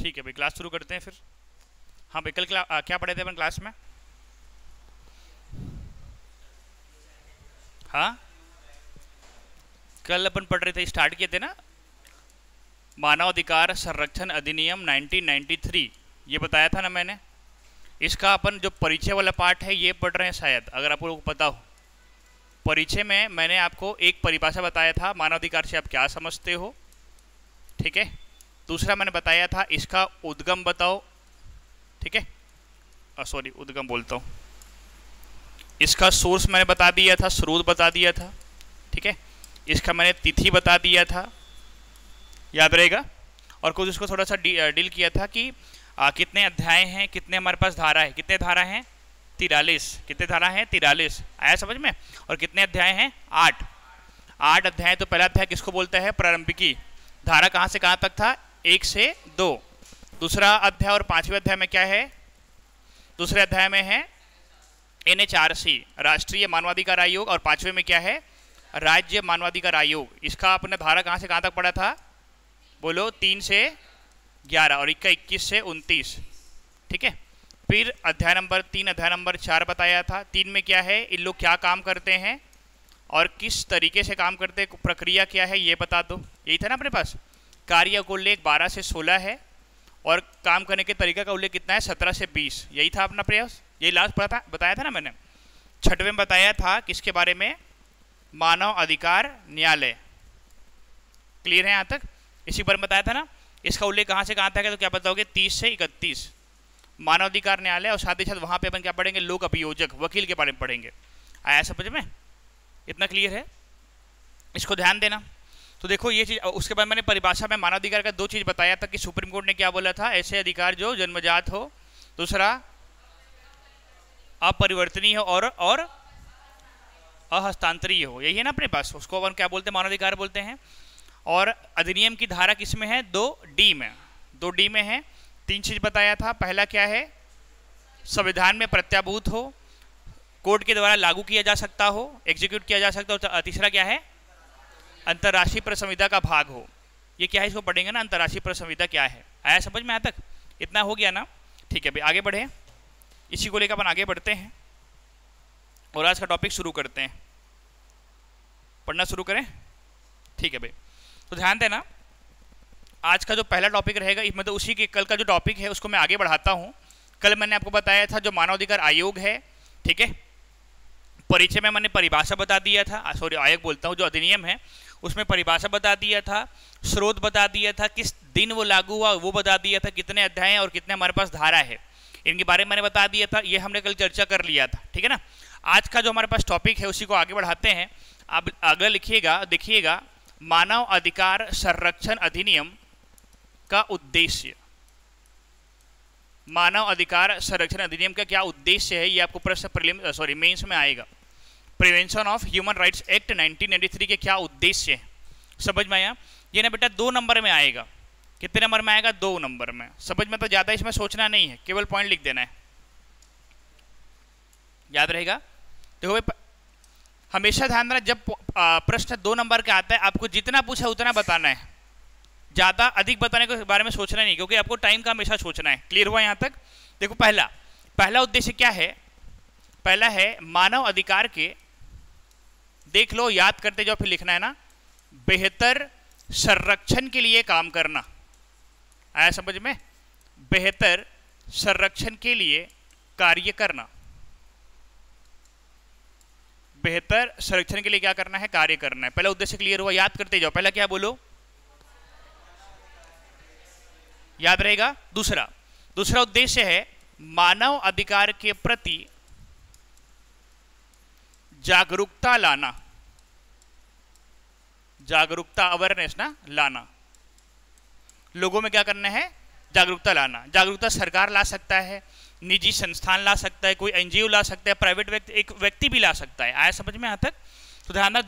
ठीक है भाई, क्लास शुरू करते हैं फिर। हाँ भाई, कल क्या पढ़े थे अपन क्लास में? हाँ, कल अपन पढ़ रहे थे, स्टार्ट किए थे ना, मानव अधिकार संरक्षण अधिनियम 1993, ये बताया था ना मैंने। इसका अपन जो परिचय वाला पार्ट है ये पढ़ रहे हैं शायद, अगर आप लोगों को पता हो। परिचय में मैंने आपको एक परिभाषा बताया था, मानव अधिकार से आप क्या समझते हो, ठीक है। दूसरा मैंने बताया था इसका उद्गम बताओ, ठीक है, सॉरी उद्गम बोलता हूँ, इसका सोर्स मैंने बता दिया था, स्रोत बता दिया था, ठीक है। इसका मैंने तिथि बता दिया था, याद रहेगा। और कुछ इसको थोड़ा सा डील किया था कि कितने अध्याय हैं, कितने हमारे पास धारा है, कितने धारा हैं 43, कितने धारा हैं 43, आया समझ में। और कितने अध्याय हैं 8 अध्याय। तो पहला अध्याय किसको बोलता है? प्रारंभिकी धारा, कहाँ से कहाँ तक था? 1 से 2। दूसरा अध्याय और 5वें अध्याय में क्या है? दूसरे अध्याय में है NHRC, राष्ट्रीय मानवाधिकार आयोग, और 5वें में क्या है? राज्य मानवाधिकार आयोग। इसका आपने धारा कहाँ से कहाँ तक पढ़ा था? बोलो 3 से 11 और इसका 21 से 29, ठीक है। फिर अध्याय नंबर 3, अध्याय नंबर 4 बताया था। 3 में क्या है? इन लोग क्या काम करते हैं और किस तरीके से काम करते हैं, प्रक्रिया क्या है ये बता दो, यही था ना अपने पास। कार्य का उल्लेख 12 से 16 है और काम करने के तरीका का उल्लेख कितना है? 17 से 20, यही था अपना प्रयास। यही लास्ट बताया था ना मैंने। 6वें में बताया था किसके बारे में? मानव अधिकार न्यायालय। क्लियर है यहाँ तक? इसी पर बताया था ना। इसका उल्लेख कहाँ से कहाँ तक है? तो क्या बताओगे? 30 से 31 मानव अधिकार न्यायालय, और साथ ही साथ वहाँ पे अपन क्या पढ़ेंगे? लोक अभियोजक, वकील के बारे में पढ़ेंगे। आया समझ में? इतना क्लियर है? इसको ध्यान देना। तो देखो ये चीज़, उसके बाद मैंने परिभाषा में मानव अधिकार का 2 चीज़ बताया था कि सुप्रीम कोर्ट ने क्या बोला था? ऐसे अधिकार जो जन्मजात हो, दूसरा अपरिवर्तनीय हो और अहस्तांतरीय हो, यही है ना अपने पास। उसको अपन क्या बोलते हैं? मानवाधिकार बोलते हैं। और अधिनियम की धारा किस में है? 2D में। 2D में है। 3 चीज बताया था। पहला क्या है? संविधान में प्रत्याभूत हो, कोर्ट के द्वारा लागू किया जा सकता हो, एग्जीक्यूट किया जा सकता हो। तीसरा क्या है? अंतर्राष्ट्रीय प्रसंविधा का भाग हो। ये क्या है? इसको पढ़ेंगे ना, अंतर्राष्ट्रीय प्रसंविधा क्या है। आया समझ में? यहाँ तक इतना हो गया ना? ठीक है भाई, आगे बढ़े। इसी को लेकर अपन आगे बढ़ते हैं और आज का टॉपिक शुरू करते हैं। पढ़ना शुरू करें? ठीक है भाई, तो ध्यान देना। आज का जो पहला टॉपिक रहेगा, मतलब उसी के कल का जो टॉपिक है उसको मैं आगे बढ़ाता हूँ। कल मैंने आपको बताया था जो मानवाधिकार आयोग है, ठीक है, परिचय में मैंने परिभाषा बता दिया था, सॉरी आयोग बोलता हूँ, जो अधिनियम है उसमें परिभाषा बता दिया था, स्रोत बता दिया था, किस दिन वो लागू हुआ वो बता दिया था, कितने अध्याय हैं और कितने हमारे पास धारा है, इनके बारे में मैंने बता दिया था। ये हमने कल चर्चा कर लिया था, ठीक है ना। आज का जो हमारे पास टॉपिक है उसी को आगे बढ़ाते हैं। अब अगर लिखिएगा, देखिएगा, मानव अधिकार संरक्षण अधिनियम का उद्देश्य। मानव अधिकार संरक्षण अधिनियम का क्या उद्देश्य है, ये आपको प्रश्न मेंस में आएगा। Prevention of human rights act 1993 के क्या उद्देश्य है, समझ में आया? ये ना बेटा 2 नंबर में आएगा। कितने नंबर में आएगा? 2 नंबर में। समझ में? तो ज्यादा इसमें सोचना नहीं है, केवल पॉइंट लिख देना है, याद रहेगा। देखो हमेशा ध्यान देना, जब प्रश्न 2 नंबर का आता है आपको जितना पूछा उतना बताना है, ज़्यादा अधिक बताने के बारे में सोचना नहीं, क्योंकि आपको टाइम का हमेशा सोचना है। क्लियर हुआ यहाँ तक? देखो पहला उद्देश्य क्या है? पहला है मानव अधिकार के, देख लो, याद करते जाओ, फिर लिखना है ना, बेहतर संरक्षण के लिए काम करना। आया समझ में? बेहतर संरक्षण के लिए कार्य करना। बेहतर संरक्षण के लिए क्या करना है? कार्य करना है। पहला उद्देश्य क्लियर हुआ? याद करते जाओ। पहला क्या? बोलो, याद रहेगा। दूसरा उद्देश्य है मानव अधिकार के प्रति जागरूकता लाना। जागरूकता, अवेयरनेस ना, लाना। लोगों में क्या करना है? जागरूकता लाना। जागरूकता सरकार ला सकता है, निजी संस्थान ला सकता है, कोई NGO ला सकता है, प्राइवेट व्यक्ति, एक व्यक्ति भी ला सकता है। आया समझ में यहाँ तक? तो ध्यान देना,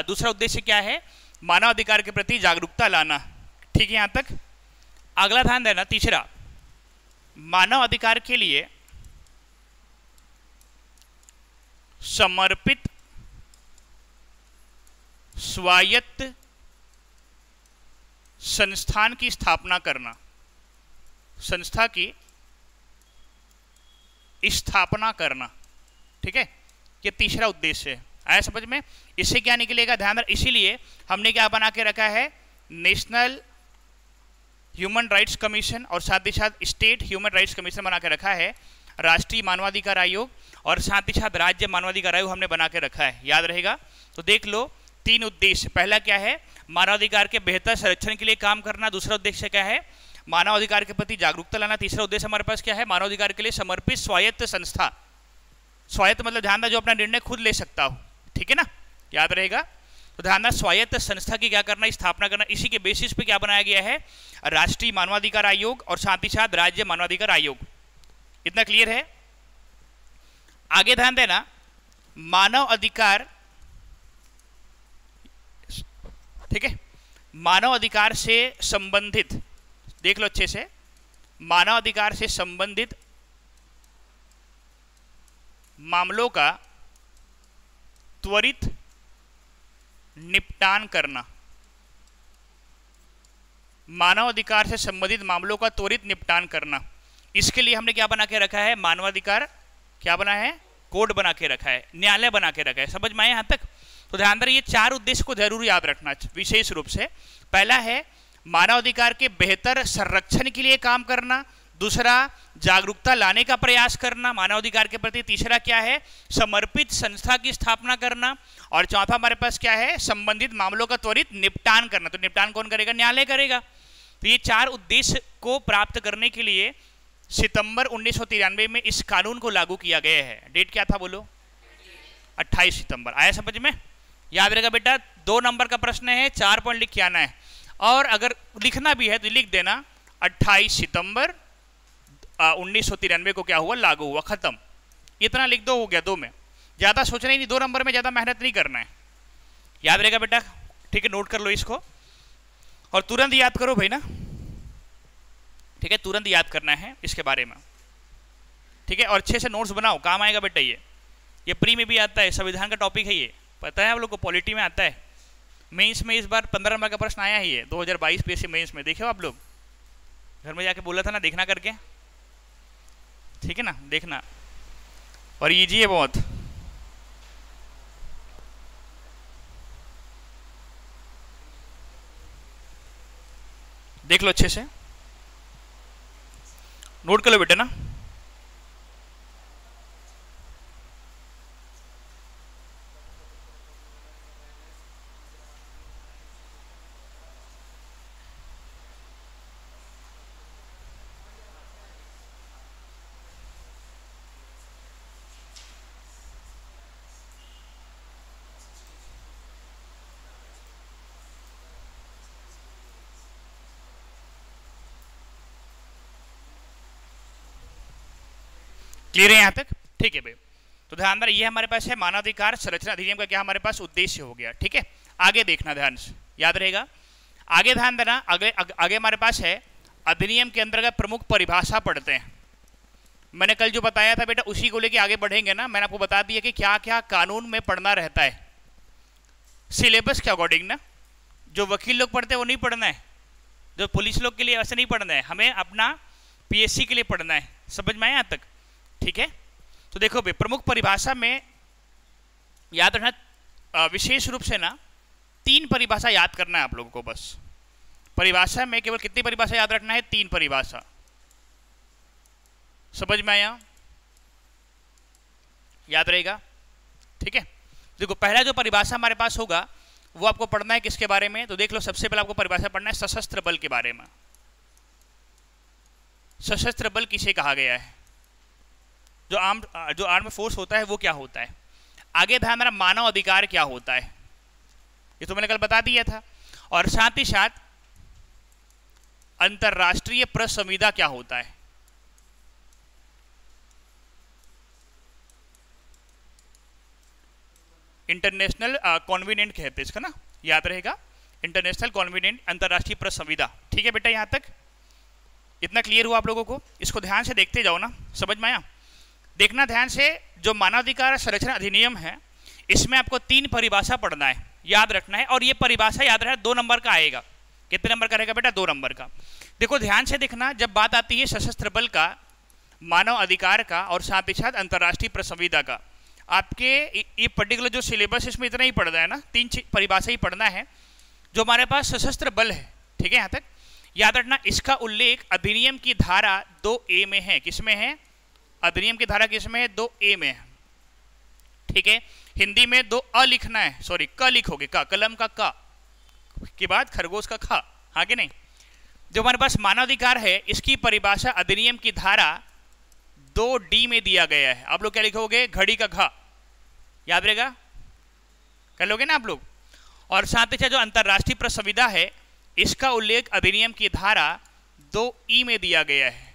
दूसरा उद्देश्य क्या है? मानव अधिकार के प्रति जागरूकता लाना। ठीक है यहाँ तक? अगला ध्यान देना, तीसरा, मानव अधिकार के लिए समर्पित स्वायत्त संस्थान की स्थापना करना। संस्था की स्थापना करना। ठीक है, ये तीसरा उद्देश्य है। आया समझ में? इससे क्या निकलेगा, ध्यान रख, इसीलिए हमने क्या बना के रखा है, नेशनल ह्यूमन राइट्स कमीशन और साथ ही साथ स्टेट ह्यूमन राइट्स कमीशन बना के रखा है, राष्ट्रीय मानवाधिकार आयोग और साथ ही साथ राज्य मानवाधिकार आयोग हमने बना के रखा है। याद रहेगा? तो देख लो, तीन उद्देश्य। पहला क्या है, मानवाधिकार के बेहतर संरक्षण के लिए काम करना। दूसरा उद्देश्य क्या है, मानवाधिकार के प्रति जागरूकता लाना। तीसरा उद्देश्य हमारे पास क्या है, मानवाधिकार के लिए समर्पित स्वायत्त संस्था। स्वायत्त मतलब ध्यान, जो अपना निर्णय खुद ले सकता हो। ठीक है ना, याद रहेगा? तो ध्यान, स्वायत्त संस्था की क्या करना, स्थापना करना। इसी के बेसिस पे क्या बनाया गया है, राष्ट्रीय मानवाधिकार आयोग और साथ ही साथ राज्य मानवाधिकार आयोग। इतना क्लियर है? आगे ध्यान देना, मानव अधिकार, ठीक है, मानव अधिकार से संबंधित, देख लो अच्छे से, मानव अधिकार से संबंधित मामलों का त्वरित निपटान करना। मानव अधिकार से संबंधित मामलों का त्वरित निपटान करना। इसके लिए हमने क्या बना के रखा है, मानवाधिकार क्या बना है, कोड बना के रखा है, न्यायालय बना के रखा है। समझ में आए यहां तक? तो ध्यान दें, ये चार उद्देश्य को जरूर याद रखना विशेष रूप से। पहला है मानवाधिकार के बेहतर संरक्षण के लिए काम करना। दूसरा, जागरूकता लाने का प्रयास करना मानवाधिकार के प्रति। तीसरा क्या है, समर्पित संस्था की स्थापना करना। और चौथा हमारे पास क्या है, संबंधित मामलों का त्वरित निपटान करना। तो निपटान कौन करेगा, न्यायालय करेगा। तो ये चार उद्देश्य को प्राप्त करने के लिए सितंबर 1993 में इस कानून को लागू किया गया है। डेट क्या था बोलो, 28 सितंबर। आया समझ में? याद रहेगा बेटा, 2 नंबर का प्रश्न है, 4 पॉइंट लिख के आना है। और अगर लिखना भी है तो लिख देना 28 सितंबर 1993 को क्या हुआ, लागू हुआ, खत्म। इतना लिख दो, हो गया 2 में। ज्यादा सोचना ही नहीं, 2 नंबर में ज्यादा मेहनत नहीं करना है। याद रहेगा बेटा? ठीक है, नोट कर लो इसको और तुरंत याद करो भाई ना। ठीक है, तुरंत याद करना है इसके बारे में। ठीक है, और अच्छे से नोट्स बनाओ, काम आएगा बेटा। ये प्री में भी आता है, संविधान का टॉपिक है, ये पता है आप लोग को, पॉलिटी में आता है। मेंस में इस बार 15 नंबर का प्रश्न आया ही है, 2022 पीएससी मेंस में। देखे हो आप लोग? घर में जाके बोला था ना, देखना करके। ठीक है ना, देखना, और इजी है बहुत। देख लो अच्छे से, नोट कर लो बेटा ना। क्लियर है यहाँ तक? ठीक है भाई, तो ध्यान देना, ये हमारे पास है मानवाधिकार संरक्षण अधिनियम का क्या हमारे पास उद्देश्य हो गया। ठीक है, आगे देखना ध्यान से, याद रहेगा। आगे ध्यान देना, आगे हमारे पास है अधिनियम के अंतर्गत प्रमुख परिभाषा पढ़ते हैं। मैंने कल जो बताया था बेटा, उसी को लेके आगे बढ़ेंगे ना। मैंने आपको बता दिया कि क्या क्या कानून में पढ़ना रहता है, सिलेबस के अकॉर्डिंग ना। जो वकील लोग पढ़ते हैं वो नहीं पढ़ना है, जो पुलिस लोग के लिए वैसे नहीं पढ़ना है, हमें अपना पीएससी के लिए पढ़ना है। समझ में आया यहाँ तक? ठीक है, तो देखो भाई, प्रमुख परिभाषा में याद रखना विशेष रूप से ना 3 परिभाषा याद करना है आप लोगों को बस। परिभाषा में केवल कितनी परिभाषा याद रखना है, 3 परिभाषा। समझ में आया? याद रहेगा? ठीक है, देखो पहला जो परिभाषा हमारे पास होगा वो आपको पढ़ना है किसके बारे में, तो देख लो, सबसे पहले आपको परिभाषा पढ़ना है सशस्त्र बल के बारे में। सशस्त्र बल किसे कहा गया है, जो आर्म फोर्स होता है वो क्या होता है। आगे ध्यान देना, मानव अधिकार क्या होता है, ये तो मैंने कल बता दिया था। और साथ ही साथ अंतरराष्ट्रीय प्रेस संविदा क्या होता है। इंटरनेशनल कॉन्वेनेंट कहते हैं इसका ना, याद रहेगा, इंटरनेशनल कॉन्वेनेंट, अंतरराष्ट्रीय प्रेस संविदा। ठीक है बेटा, यहां तक इतना क्लियर हुआ आप लोगों को? इसको ध्यान से देखते जाओ ना, समझ में आया? देखना ध्यान से, जो मानवाधिकार संरक्षण अधिनियम है इसमें आपको 3 परिभाषा पढ़ना है, याद रखना है। और ये परिभाषा याद रखना 2 नंबर का आएगा। कितने नंबर का रहेगा बेटा, 2 नंबर का। देखो ध्यान से देखना, जब बात आती है सशस्त्र बल का, मानव अधिकार का और साथ ही साथ अंतर्राष्ट्रीय प्रसंविदा का, आपके ये पर्टिकुलर जो सिलेबस इसमें इतना ही पढ़ना है ना, 3 परिभाषा ही पढ़ना है। जो हमारे पास सशस्त्र बल है, ठीक है, यहाँ तक याद रखना, इसका उल्लेख अधिनियम की धारा 2A में है। किसमें है? अधिनियम की धारा किसमें है? 2A में है, ठीक है। हिंदी में 2 लिखना है, सॉरी क लिखोगे, का कलम का क के बाद खरगोश का ख, हाँ कि नहीं। जो हमारे पास मानवाधिकार है, इसकी परिभाषा अधिनियम की धारा 2D में दिया गया है। आप लोग क्या लिखोगे? घड़ी का घ, याद रहेगा, कर लोगे ना आप लोग। और साथ ही साथ जो अंतर्राष्ट्रीय प्रसंविदा है, इसका उल्लेख अधिनियम की धारा 2E में दिया गया है।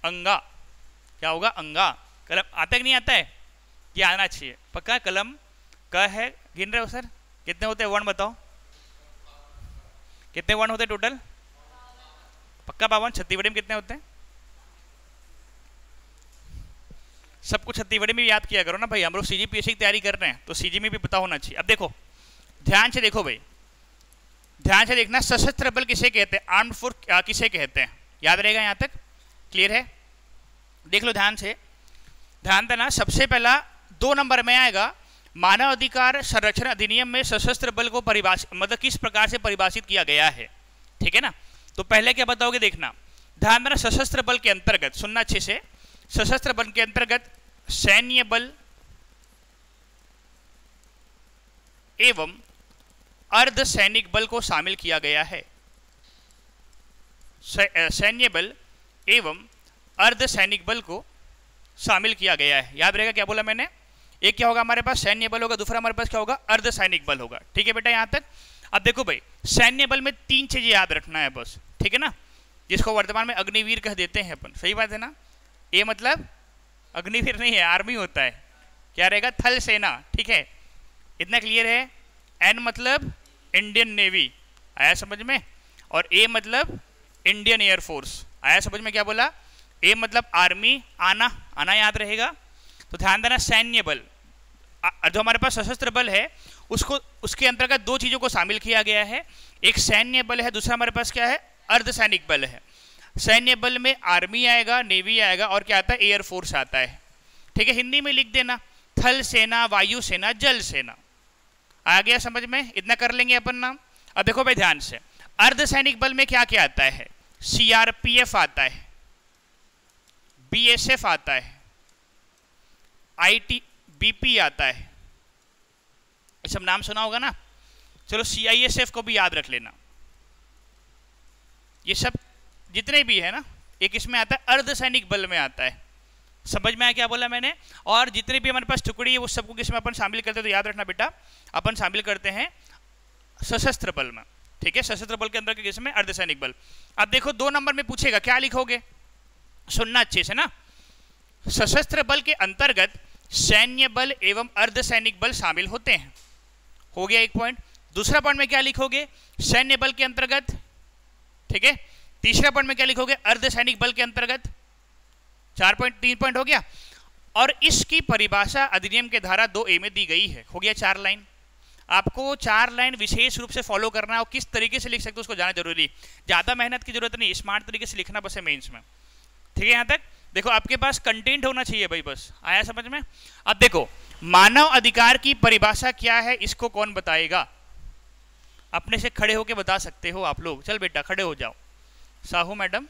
अंगा, क्या होगा? अंगा। कलम आता है कि नहीं आता है? ये आना चाहिए पक्का। कलम क है, गिन रहे हो सर? कितने होते हैं वर्ण बताओ, कितने वर्ण होते हैं टोटल? पक्का 52। छत्तीसगढ़ी में कितने होते हैं? सब कुछ छत्तीसगढ़ी में याद किया करो ना भाई, हम लोग CGPSC की तैयारी कर रहे हैं तो CG में भी पता होना चाहिए। अब देखो ध्यान से देखो भाई, ध्यान से देखना, सशस्त्र बल किसे कहते हैं? आर्म्ड फोर्स किसे कहते हैं? याद रहेगा, यहाँ तक क्लियर है? देख लो ध्यान से, ध्यान देना। सबसे पहला 2 नंबर में आएगा, मानव अधिकार संरक्षण अधिनियम में सशस्त्र बल को परिभाषित, मतलब किस प्रकार से परिभाषित किया गया है, ठीक है ना। तो पहले क्या बताओगे? देखना, ध्यान देना, सशस्त्र बल के अंतर्गत, सुनना अच्छे से, सशस्त्र बल के अंतर्गत सैन्य बल एवं अर्ध सैनिक बल को शामिल किया गया है। सैन्य बल एवं अर्ध सैनिक बल को शामिल किया गया है। याद रहेगा क्या बोला मैंने? एक क्या होगा हमारे पास? सैन्य बल होगा, दूसरा हमारे पास क्या होगा? अर्ध सैनिक बल होगा, ठीक है बेटा, यहां तक। अब देखो भाई, सैन्य बल में 3 चीजें याद रखना है बस, ठीक है ना, जिसको वर्तमान में अग्निवीर कह देते हैं अपन, सही बात है ना। ए मतलब अग्निवीर नहीं है, आर्मी होता है। क्या रहेगा? थल सेना, ठीक है, इतना क्लियर है। एन मतलब इंडियन नेवी, आया समझ में। और ए मतलब इंडियन एयरफोर्स, आया समझ में क्या बोला? ए मतलब आर्मी, आना आना याद रहेगा। तो ध्यान देना, सैन्य बल जो हमारे पास सशस्त्र बल है, उसको उसके अंतर्गत 2 चीजों को शामिल किया गया है। एक सैन्य बल है, दूसरा हमारे पास क्या है? अर्धसैनिक बल है। सैन्य बल में आर्मी आएगा, नेवी आएगा, और क्या आता है? एयरफोर्स आता है, ठीक है। हिंदी में लिख देना, थल सेना, वायु सेना, जल सेना, आ गया समझ में? इतना कर लेंगे अपन नाम। अब देखो भाई ध्यान से, अर्धसैनिक बल में क्या क्या आता है? CRPF आता है, BSF आता है, ITBP आता है, ये सब नाम सुना होगा ना। चलो CISF को भी याद रख लेना। ये सब जितने भी है ना, एक इसमें आता है, अर्धसैनिक बल में आता है। समझ में आया क्या बोला मैंने? और जितने भी हमारे पास टुकड़ी है वो सबको किसमें अपन शामिल करते हैं? तो याद रखना बेटा, अपन शामिल करते हैं सशस्त्र बल में, ठीक है। सशस्त्र बल के अंदर के किसमें? अर्धसैनिक बल। अब देखो 2 नंबर में पूछेगा, क्या लिखोगे? सुनना अच्छे से ना, सशस्त्र बल के अंतर्गत सैन्य बल एवं अर्धसैनिक बल शामिल होते हैं, हो गया एक पॉइंट। दूसरा पॉइंट में क्या लिखोगे? सैन्य बल के अंतर्गत, ठीक है। तीसरा पॉइंट में क्या लिखोगे? अर्धसैनिक बल के अंतर्गत। 4 पॉइंट, 3 पॉइंट हो गया। और इसकी परिभाषा अधिनियम के धारा 2A में दी गई है, हो गया 4 लाइन। आपको 4 लाइन विशेष रूप से फॉलो करना है, और किस तरीके से लिख सकते हो उसको जाना जरूरी। ज्यादा मेहनत की जरूरत नहीं, स्मार्ट तरीके से लिखना बस है मेंस में, ठीक है। यहां तक देखो, आपके पास कंटेंट होना चाहिए भाई, बस आया समझ में। अब देखो, मानव अधिकार की परिभाषा क्या है, इसको कौन बताएगा? अपने से खड़े होके बता सकते हो आप लोग। चल बेटा खड़े हो जाओ, साहू मैडम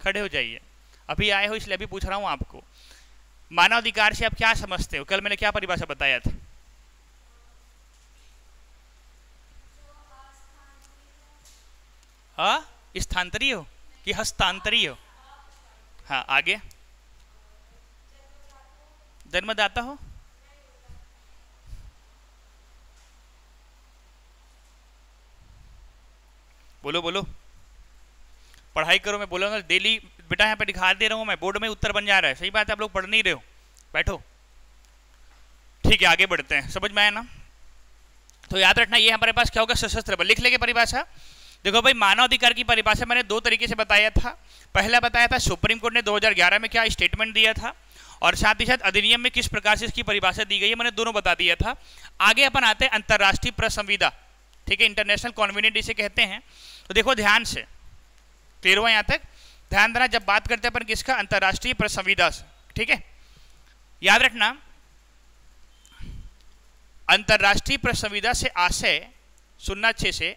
खड़े हो जाइए, अभी आए हो इसलिए अभी पूछ रहा हूं आपको। मानव अधिकार से आप क्या समझते हो? कल मैंने क्या परिभाषा बताया था? स्थानांतरीय हो कि हस्तांतरीय हो? हाँ, आगे जन्मदाता हो, बोलो बोलो, पढ़ाई करो। मैं बोलूंगा डेली बेटा, यहाँ पे दिखा दे रहा हूँ मैं, बोर्ड में उत्तर बन जा रहा है। सही बात है, आप लोग पढ़ नहीं रहे हो, बैठो, ठीक है। आगे बढ़ते हैं, समझ में आया ना। तो याद रखना, ये हमारे पास क्या होगा? सशस्त्र बल। लिख लेंगे परिभाषा। देखो भाई, मानवाधिकार की परिभाषा मैंने 2 तरीके से बताया था। पहला बताया था सुप्रीम कोर्ट ने 2011 में क्या स्टेटमेंट दिया था, और साथ ही साथ अधिनियम में किस प्रकार से इसकी परिभाषा दी गई है, मैंने दोनों बता दिया था। आगे अपन आते हैं अंतर्राष्ट्रीय प्रसंविदा, ठीक है, इंटरनेशनल कॉन्वेंट इसे कहते हैं। तो देखो ध्यान से, क्लियर हुआ यहाँ तक? ध्यान देना, जब बात करते हैं अपन किसका, अंतर्राष्ट्रीय प्रेस संविदा से, ठीक है, याद रखना अंतर्राष्ट्रीय प्रेस संविदा से आशय, सुनना अच्छे से,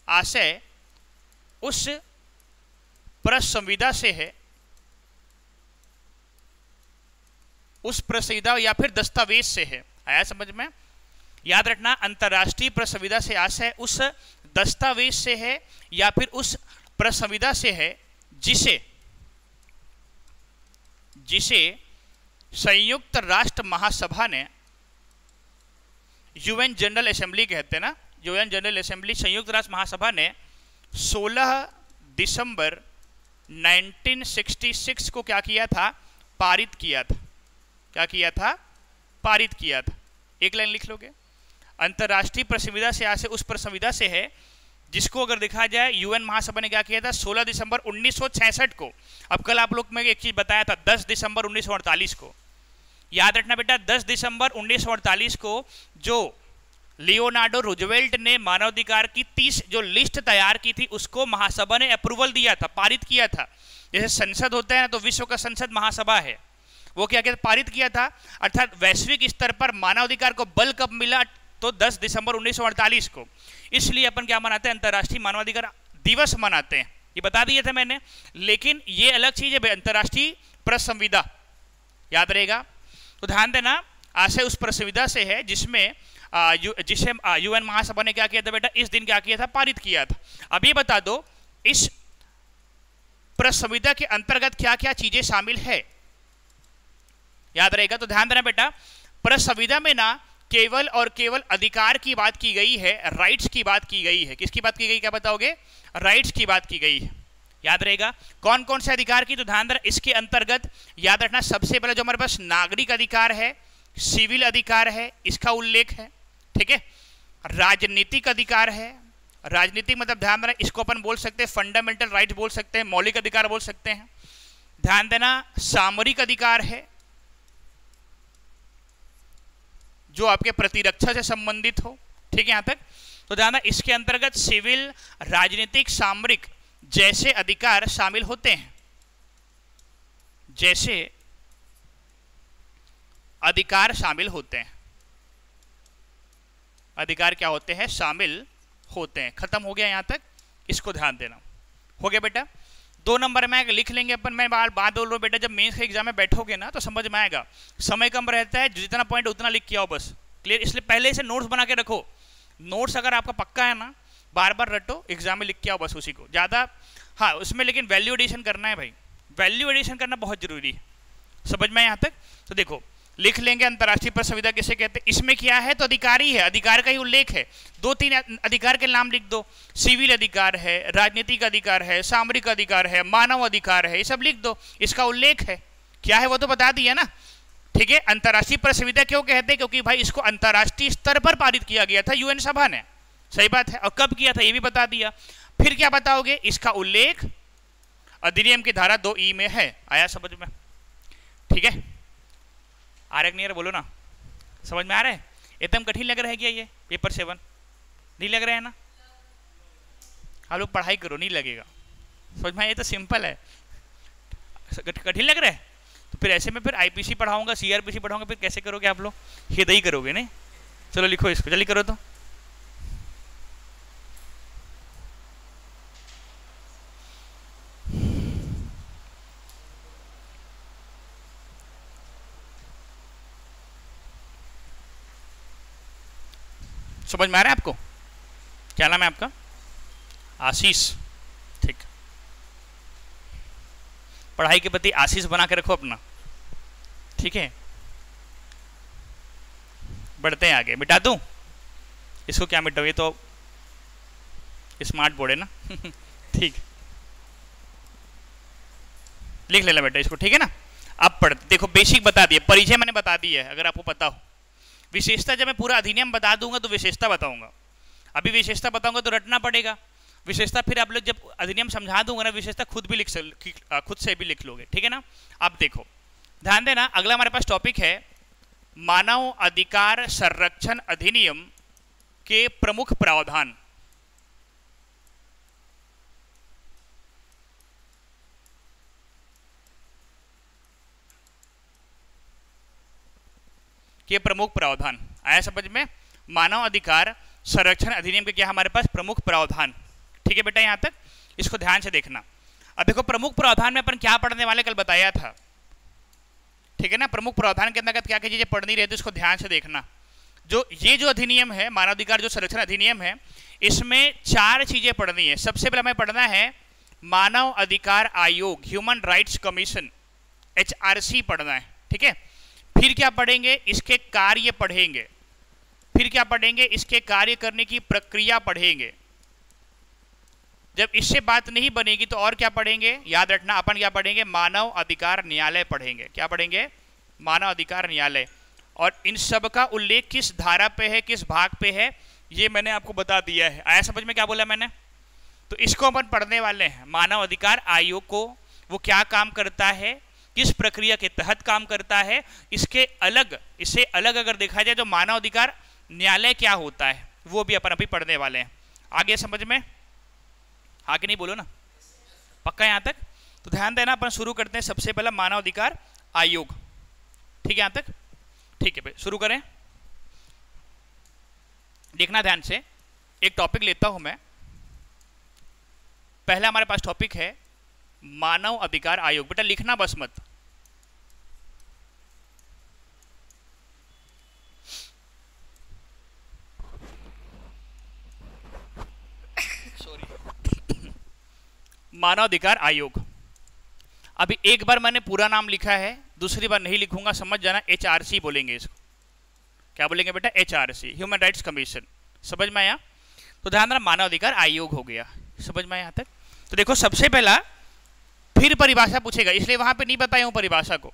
आशय उस प्रेस संविदा से है, उस प्रेस संविदा या फिर दस्तावेज से है। आया समझ में? याद रखना अंतर्राष्ट्रीय प्रेस संविदा से आशय उस दस्तावेज से है या फिर उस प्रेस संविदा से है जिसे संयुक्त राष्ट्र महासभा ने, यूएन जनरल असेंबली कहते हैं ना, यूएन जनरल असेंबली, संयुक्त राष्ट्र महासभा ने 16 दिसंबर 1966 को क्या किया था, पारित किया था। क्या किया था? पारित किया था। एक लाइन लिख लोगे, अंतर्राष्ट्रीय प्रेस संविदा से आशय उस प्रेस संविदा से है जिसको अगर देखा जाए यूएन महासभा ने क्या किया था 16 दिसंबर 1966 को। अब कल आप लोग में एक चीज बताया था 10 दिसंबर 1948 को, याद रखना बेटा 10 दिसंबर 1948 को जो लियोनार्डो रूजवेल्ट ने मानवाधिकार की 30 जो लिस्ट तैयार की थी उसको महासभा ने अप्रूवल दिया था, पारित किया था। जैसे संसद होता है ना, तो विश्व का संसद महासभा है, वो क्या किया, पारित किया था। अर्थात वैश्विक स्तर पर मानवाधिकार को बल कब मिला, तो 10 दिसंबर 1948 को। इसलिए अपन क्या मनाते हैं, अंतर्राष्ट्रीय मानवाधिकार दिवस मनाते हैं, ये बता दिए थे मैंने। लेकिन ये अलग चीज है अंतर्राष्ट्रीय प्रेस संविदा, याद रहेगा। तो ध्यान देना, आशय उस प्रेस संविदा से है जिसमें जिसे यूएन महासभा ने क्या किया था बेटा, इस दिन क्या किया था, पारित किया था। अब ये बता दो इस प्रेस संविदा के अंतर्गत क्या क्या चीजें शामिल है, याद रहेगा। तो ध्यान देना बेटा, प्रेस संविदा में ना केवल और केवल अधिकार की बात की गई है, राइट्स की बात की गई है। किसकी बात की गई, क्या बताओगे, राइट्स की बात की गई है, याद रहेगा। कौन कौन से अधिकार की, तो ध्यान देना इसके अंतर्गत याद रखना सबसे पहले जो हमारे पास नागरिक अधिकार है, सिविल अधिकार है, इसका उल्लेख है, ठीक है। राजनीतिक अधिकार है, राजनीतिक मतलब ध्यान देना इसको अपन बोल सकते हैं फंडामेंटल राइट बोल सकते हैं, मौलिक अधिकार बोल सकते हैं। ध्यान देना सामरिक अधिकार है जो आपके प्रतिरक्षा से संबंधित हो, ठीक है यहां तक। तो ध्यान देना इसके अंतर्गत सिविल, राजनीतिक, सामरिक जैसे अधिकार शामिल होते हैं, जैसे अधिकार शामिल होते हैं, अधिकार क्या होते हैं, शामिल होते हैं। खत्म हो गया यहां तक, इसको ध्यान देना। हो गया बेटा। 2 नंबर में लिख लेंगे अपन, मैं बात बोल रहा हूं बेटा, जब मेंस के एग्जाम में बैठोगे ना तो समझ में आएगा, समय कम रहता है, जितना पॉइंट उतना लिख के आओ बस, क्लियर। इसलिए पहले से नोट्स बना के रखो, नोट्स अगर आपका पक्का है ना बार बार रटो, एग्जाम में लिख के आओ बस उसी को ज्यादा। हाँ उसमें लेकिन वैल्यू एडिशन करना है भाई, वैल्यू एडिशन करना बहुत जरूरी है, समझ में यहां तक। तो देखो लिख लेंगे अंतर्राष्ट्रीय प्रेस संविदा किसे कहते हैं, इसमें क्या है तो अधिकारी है, अधिकार का ही उल्लेख है। 2-3 अधिकार के नाम लिख दो, सिविल अधिकार है, राजनीतिक अधिकार है, सामरिक अधिकार है, मानव अधिकार है, ये सब लिख दो, इसका उल्लेख है। क्या है वो तो बता दिया ना, ठीक है। अंतर्राष्ट्रीय प्रेस संविदा क्यों कहते हैं, क्योंकि भाई इसको अंतर्राष्ट्रीय स्तर पर पारित किया गया था यूएन सभा ने, सही बात है, और कब किया था ये भी बता दिया। फिर क्या बताओगे, इसका उल्लेख अधिनियम की धारा 2E में है। आया समझ में, ठीक है। आ रहा नहीं आ रहा बोलो ना, समझ में आ रहा है। एकदम कठिन लग रहा है क्या ये पेपर 7, नहीं लग रहा है ना। आप लोग पढ़ाई करो, नहीं लगेगा, समझ में। ये तो सिंपल है, कठिन लग रहा है तो फिर ऐसे में फिर आईपीसी पढ़ाऊंगा, सीआरपीसी पढ़ाऊंगा, फिर कैसे करोगे आप लोग, ही करोगे नहीं। चलो लिखो इसको, जल्दी करो तो। समझ में आ रहा है आपको, क्या नाम है आपका, आशीष, ठीक। पढ़ाई के प्रति आशीष बना के रखो अपना, ठीक है। बढ़ते हैं आगे, मिटा दूं इसको, क्या मिटाओ, ये तो स्मार्ट बोर्ड है ना ठीक, लिख लेना बेटा इसको, ठीक है ना। अब पढ़ते देखो, बेसिक बता दिए, परिचय मैंने बता दिया है अगर आपको पता हो। विशेषता जब मैं पूरा अधिनियम बता दूंगा तो विशेषता बताऊंगा, अभी विशेषता बताऊंगा तो रटना पड़ेगा विशेषता। फिर आप लोग जब अधिनियम समझा दूंगा ना विशेषता खुद से भी लिख लोगे, ठीक है ना। अब देखो ध्यान देना, अगला हमारे पास टॉपिक है मानव अधिकार संरक्षण अधिनियम के प्रमुख प्रावधान। के प्रमुख प्रावधान। आया समझ में? मानव अधिकार संरक्षण अधिनियम के क्या हमारे पास प्रमुख प्रावधान। ठीक है बेटा, यहां तक इसको ध्यान से देखना। अब देखो प्रमुख प्रावधान में अपन क्या पढ़ने वाले कल बताया था, ठीक है ना। प्रमुख प्रावधान के अंतर्गत क्या क्या चीजें पढ़नी रहती है इसको ध्यान से देखना। जो अधिनियम है मानवाधिकार जो संरक्षण अधिनियम है, इसमें 4 चीजें पढ़नी है। सबसे पहले हमें पढ़ना है मानव अधिकार आयोग, ह्यूमन राइट्स कमीशन, HRC पढ़ना है, ठीक है। फिर क्या पढ़ेंगे? इसके कार्य पढ़ेंगे। फिर क्या पढ़ेंगे? इसके कार्य करने की प्रक्रिया पढ़ेंगे। जब इससे बात नहीं बनेगी तो और क्या पढ़ेंगे? याद रखना, अपन क्या पढ़ेंगे? मानव अधिकार न्यायालय पढ़ेंगे। क्या पढ़ेंगे? मानव अधिकार न्यायालय। और इन सब का उल्लेख किस धारा पे है, किस भाग पे है, ये मैंने आपको बता दिया है। आया समझ में क्या बोला मैंने? तो इसको अपन पढ़ने वाले हैं। मानव अधिकार आयोग को वो क्या काम करता है, किस प्रक्रिया के तहत काम करता है, इससे अलग अगर देखा जाए तो मानव अधिकार न्यायालय क्या होता है वो भी अपन अभी पढ़ने वाले हैं। आगे समझ में? आगे नहीं बोलो ना, पक्का यहां तक? तो ध्यान देना, अपन शुरू करते हैं सबसे पहला मानव अधिकार आयोग। ठीक है यहां तक? ठीक है भाई, शुरू करें। देखना ध्यान से, एक टॉपिक लेता हूं मैं। पहला हमारे पास टॉपिक है मानव अधिकार आयोग। बेटा लिखना बस मत। मानव अधिकार आयोग। अभी एक बार मैंने पूरा नाम लिखा है, दूसरी बार नहीं लिखूंगा, समझ जाना। HRC बोलेंगे इसको। क्या बोलेंगे बेटा? HRC, human rights commission. समझ में आया? तो ध्यान रखना, मानव अधिकार आयोग हो गया। समझ में आया यहां तक? तो देखो सबसे पहला फिर परिभाषा पूछेगा, इसलिए वहां पे नहीं बताया हूं परिभाषा को,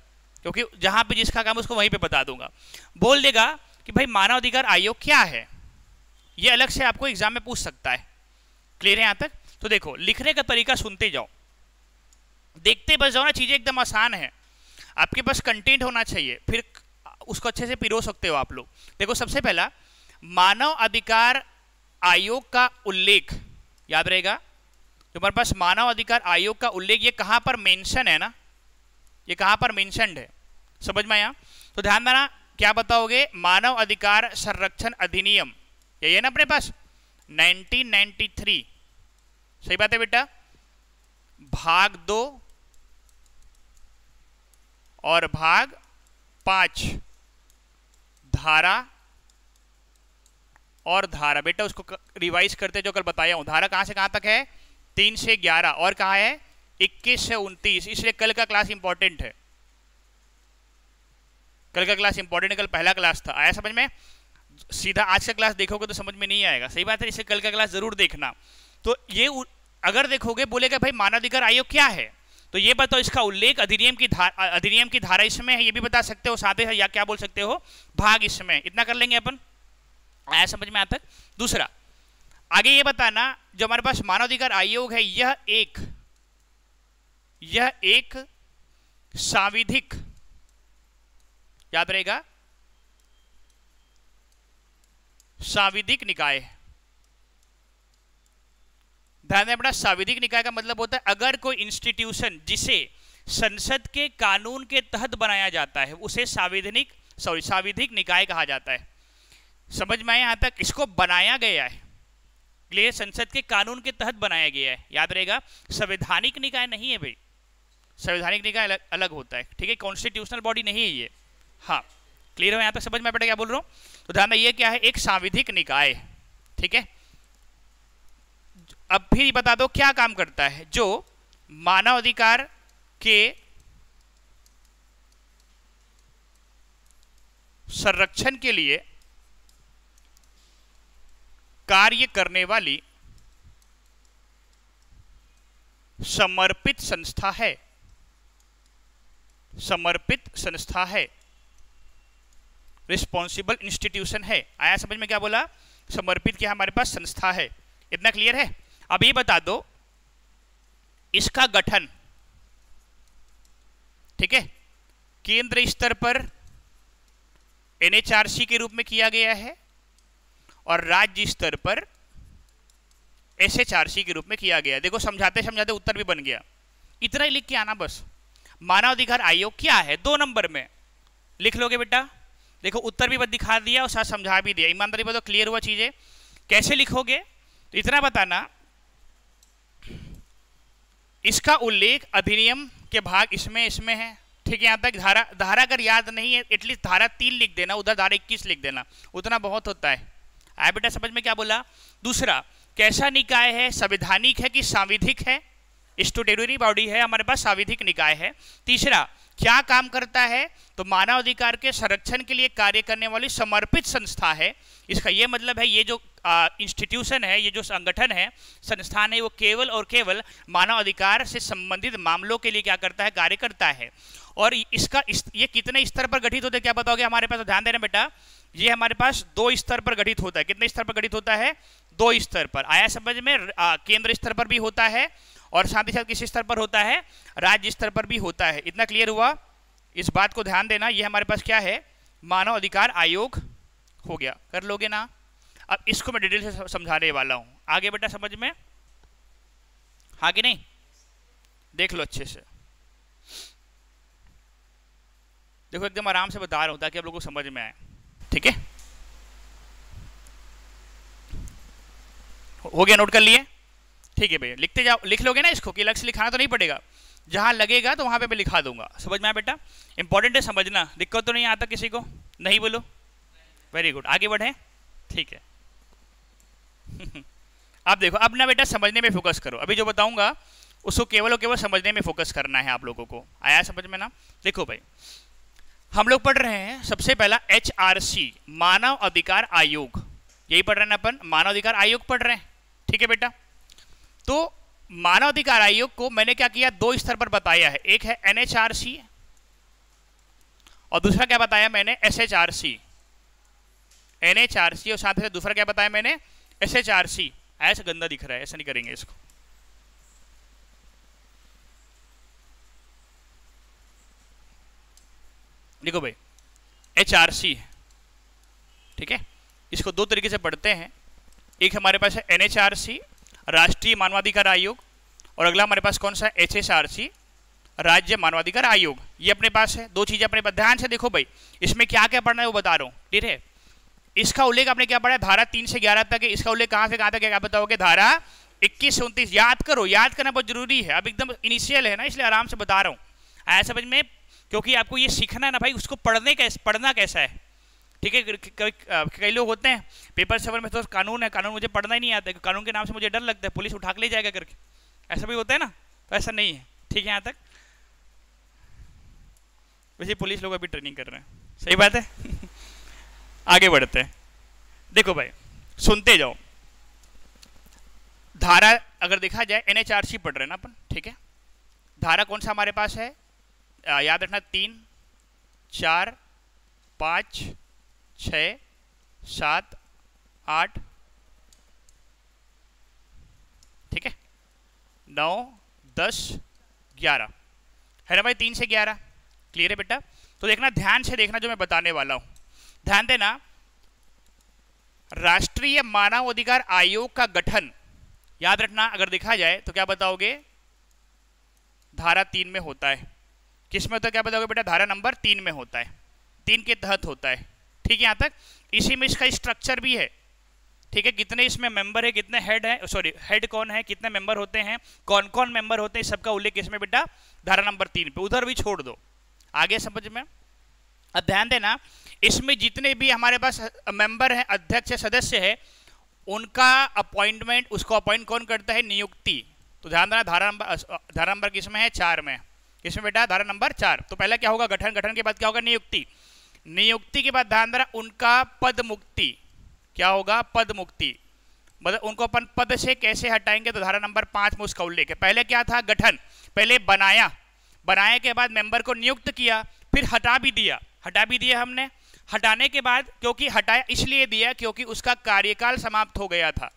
क्योंकि जहां पे जिसका काम उसको वहीं पे बता दूंगा। बोल देगा कि भाई मानव अधिकार आयोग क्या है, ये अलग से आपको एग्जाम में पूछ सकता है। क्लियर है यहां तक? तो देखो लिखने का तरीका सुनते जाओ, देखते बस जाओ ना, चीजें एकदम आसान है। आपके पास कंटेंट होना चाहिए, फिर उसको अच्छे से पिरो सकते हो आप लोग। देखो सबसे पहला मानव अधिकार आयोग का उल्लेख याद रहेगा। जो हमारे पास मानव अधिकार आयोग का उल्लेख, ये कहां पर मेंशन है ना, ये कहां पर मेंशन्ड है, समझ में आया? तो ध्यान देना, क्या बताओगे? मानव अधिकार संरक्षण अधिनियम, यही है ना अपने पास 1993। सही बात है बेटा। भाग 2 और भाग 5, धारा और धारा। बेटा उसको रिवाइज करते जो कल बताया हूं। धारा कहां से कहां तक है? 3 से 11। और कहा है 21 से 29। इसलिए कल का क्लास इंपॉर्टेंट है। कल का क्लास इंपॉर्टेंट है, कल पहला क्लास था। आया समझ में? सीधा आज का क्लास देखोगे तो समझ में नहीं आएगा। सही बात है, इसलिए कल का क्लास जरूर देखना। तो ये अगर देखोगे बोलेगा भाई मानवाधिकार आयोग क्या है, तो ये बताओ इसका उल्लेख अधिनियम की धारा इसमें है, ये भी बता सकते हो साथ ही, या क्या बोल सकते हो भाग इसमें। इतना कर लेंगे अपन। आया समझ में? आता दूसरा आगे ये बताना, जो हमारे पास मानवाधिकार आयोग है यह एक सांविधिक, याद रहेगा, सांविधिक निकाय। ध्यान दें बेटा, सांविधिक निकाय का मतलब होता है अगर कोई इंस्टीट्यूशन जिसे संसद के कानून के तहत बनाया जाता है उसे सांविधिक निकाय कहा जाता है। समझ में आया यहां तक? इसको बनाया गया है, इसलिए संसद के कानून के तहत बनाया गया है। याद रहेगा, संवैधानिक निकाय नहीं है भाई, संवैधानिक निकाय अलग होता है। ठीक है, कॉन्स्टिट्यूशनल बॉडी नहीं है ये। हाँ क्लियर हो यहां तक? समझ में बेटा क्या बोल रहा हूं? तो ध्यान दें, ये क्या है? एक सांविधिक निकाय। ठीक है, अब फिर बता दो क्या काम करता है। जो मानवाधिकार के संरक्षण के लिए कार्य करने वाली समर्पित संस्था है, समर्पित संस्था है, रिस्पॉन्सिबल इंस्टीट्यूशन है। आया समझ में? क्या बोला? समर्पित क्या हमारे पास संस्था है। इतना क्लियर है? अब ये बता दो इसका गठन, ठीक है, केंद्र स्तर पर NHRC के रूप में किया गया है और राज्य स्तर पर SHRC के रूप में किया गया। देखो समझाते समझाते उत्तर भी बन गया। इतना ही लिख के आना बस। मानवाधिकार आयोग क्या है 2 नंबर में लिख लोगे बेटा। देखो उत्तर भी दिखा दिया और साथ समझा भी दिया। ईमानदारी बताओ क्लियर हुआ चीजें? कैसे लिखोगे? तो इतना बताना, इसका उल्लेख अधिनियम के भाग इसमें है, ठीक है। यहाँ तक धारा अगर याद नहीं है एटलीस्ट धारा 3 लिख देना, उधर धारा 21 लिख देना, उतना बहुत होता है। आया बेटा समझ में? क्या बोला? दूसरा, कैसा निकाय है? संवैधानिक है कि सांविधिक है? स्टैट्यूटरी बॉडी है हमारे पास, सांविधिक निकाय है। तीसरा, क्या काम करता है? तो मानव अधिकार के संरक्षण के लिए कार्य करने वाली समर्पित संस्था है। इसका ये मतलब है ये जो इंस्टीट्यूशन है, ये जो संगठन है, संस्थान है, वो केवल और केवल मानव अधिकार से संबंधित मामलों के लिए क्या करता है? कार्य करता है। और ये कितने स्तर पर गठित होता है क्या बताओगे हमारे पास? तो ध्यान देना बेटा, ये हमारे पास 2 स्तर पर गठित होता है। कितने स्तर पर गठित होता है? 2 स्तर पर। आया समझ में? केंद्र स्तर पर भी होता है और साथ ही साथ किस स्तर पर होता है? राज्य स्तर पर भी होता है। इतना क्लियर हुआ? इस बात को ध्यान देना। ये हमारे पास क्या है? मानव अधिकार आयोग हो गया। कर लोगे ना? अब इसको मैं डिटेल से समझाने वाला हूं। आगे बेटा समझ में? हाँ कि नहीं? देख लो अच्छे से, देखो एकदम आराम से बता रहा हूं ताकि आप लोगों को समझ में आए, ठीक है? हो गया? नोट कर लिए? ठीक है भैया, लिखते जाओ। लिख लोगे ना इसको कि अलग से लिखाना तो नहीं पड़ेगा, जहां लगेगा तो वहां पे मैं लिखा दूंगा। समझ में आया बेटा? इंपॉर्टेंट है समझना। दिक्कत तो नहीं आता किसी को? नहीं बोलो? वेरी गुड, आगे बढ़े। ठीक है अब देखो, अब ना बेटा समझने में फोकस करो। अभी जो बताऊंगा उसको केवल और केवल समझने में फोकस करना है आप लोगों को। आया समझ में ना? देखो भाई, हम लोग पढ़ रहे हैं सबसे पहला HRC, मानव अधिकार आयोग। यही पढ़ रहे हैं ना अपन, मानव अधिकार आयोग पढ़ रहे हैं, ठीक है बेटा? तो मानव अधिकार आयोग को मैंने क्या किया? 2 स्तर पर बताया है। एक है NHRC और दूसरा क्या बताया मैंने? SHRC। NHRC और साथ ही दूसरा क्या बताया मैंने? SHRC। ऐसा गंदा दिख रहा है, ऐसा नहीं करेंगे इसको। देखो भाई, HRC, ठीक है? इसको 2 तरीके से पढ़ते हैं। एक हमारे पास है NHRC, राष्ट्रीय मानवाधिकार आयोग, और अगला हमारे पास कौन सा है? HSRC, राज्य मानवाधिकार आयोग। ये अपने पास है। 2 चीजें अपने पास। ध्यान से देखो भाई, इसमें क्या क्या पढ़ना है वो बता रहा हूं, ठीक है? इसका उल्लेख आपने क्या पढ़ा है? धारा 3 से 11 तक है। इसका उल्लेख कहां से कहां तक है? क्या बताओगे? धारा 21 से 29। याद करो, याद करना बहुत जरूरी है। अब एकदम इनिशियल है ना, इसलिए आराम से बता रहा हूं। आया समझ में? क्योंकि आपको ये सीखना है ना भाई, उसको पढ़ना कैसा है, ठीक है? कई लोग होते हैं पेपर 7 में तो कानून है, कानून मुझे पढ़ना ही नहीं आता है, कानून के नाम से मुझे डर लगता है, पुलिस उठा के ले जाएगा करके। ऐसा भी होता है ना? तो ऐसा नहीं है, ठीक है? यहाँ तक वैसे पुलिस लोग अभी ट्रेनिंग कर रहे हैं, सही बात है आगे बढ़ते हैं। देखो भाई, सुनते जाओ। धारा अगर देखा जाए, NHRC पढ़ रहे हैं ना अपन, ठीक है? धारा कौन सा हमारे पास है? याद रखना, 3, 4, 5, 6, 7, 8, ठीक है? 9, 10, 11 है ना भाई? 3 से 11 क्लियर है बेटा? तो देखना, ध्यान से देखना जो मैं बताने वाला हूं, ध्यान देना। राष्ट्रीय मानव अधिकार आयोग का गठन, याद रखना, अगर देखा जाए तो क्या बताओगे? धारा 3 में होता है। किस में होता है? क्या बताओगे बेटा? धारा नंबर 3 में होता है, 3 के तहत होता है, ठीक है? यहां तक इसी में इसका स्ट्रक्चर भी है, ठीक है? कितने इसमें मेंबर है, कितने हेड है, सॉरी हेड कौन है, कितने मेंबर होते हैं, कौन कौन मेंबर होते हैं, सबका उल्लेख इसमें बेटा धारा नंबर 3 पे। उधर भी छोड़ दो, आगे समझ में। अब ध्यान देना, इसमें जितने भी हमारे पास मेंबर हैं, अध्यक्ष सदस्य है, उनका अपॉइंटमेंट, उसको अपॉइंट कौन करता है? नियुक्ति। तो ध्यान देना, धारा नंबर किसमें है? 4 में। किसमें बेटा? धारा नंबर 4। तो पहले क्या होगा? गठन। गठन के बाद क्या होगा? नियुक्ति। नियुक्ति के बाद ध्यान देना, उनका पद मुक्ति। क्या होगा? पद मुक्ति। मतलब उनको अपन पद से कैसे हटाएंगे? तो धारा नंबर 5 में उसका उल्लेख है। पहले क्या था? गठन। पहले बनाया, बनाए के बाद मेंबर को नियुक्त किया, फिर हटा भी दिया। हटा भी दिया हमने। हटाने के बाद, क्योंकि हटाया इसलिए दिया क्योंकि उसका कार्यकाल समाप्त हो गया था।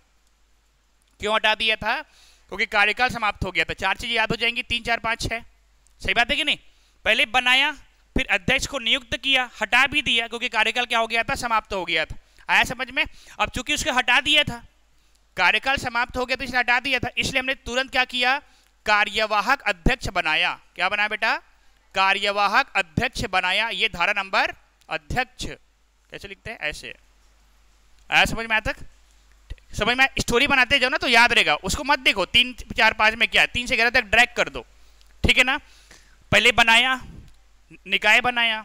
क्यों हटा दिया था? क्योंकि कार्यकाल समाप्त हो गया था। 4 चीजें याद हो जाएंगी, 3, 4, 5, 6। सही बात है कि नहीं? पहले बनाया, फिर अध्यक्ष को नियुक्त किया, हटा भी दिया क्योंकि कार्यकाल क्या हो गया था? समाप्त हो गया था। आया समझ में? अब चूंकि उसको हटा दिया था, कार्यकाल समाप्त हो गया तो इसने हटा दिया था, इसलिए हमने तुरंत क्या किया? कार्यवाहक अध्यक्ष बनाया। क्या बनाया बेटा? कार्यवाहक अध्यक्ष बनाया। ये धारा नंबर, अध्यक्ष, कैसे लिखते हैं, ऐसे। आया समझ में? आया तक समझ में? स्टोरी बनाते जाओ ना तो याद रहेगा, उसको मत देखो 3 4 5 में क्या है, 3 से 11 तक ड्रैग कर दो, ठीक है ना। पहले बनाया, निकाय बनाया,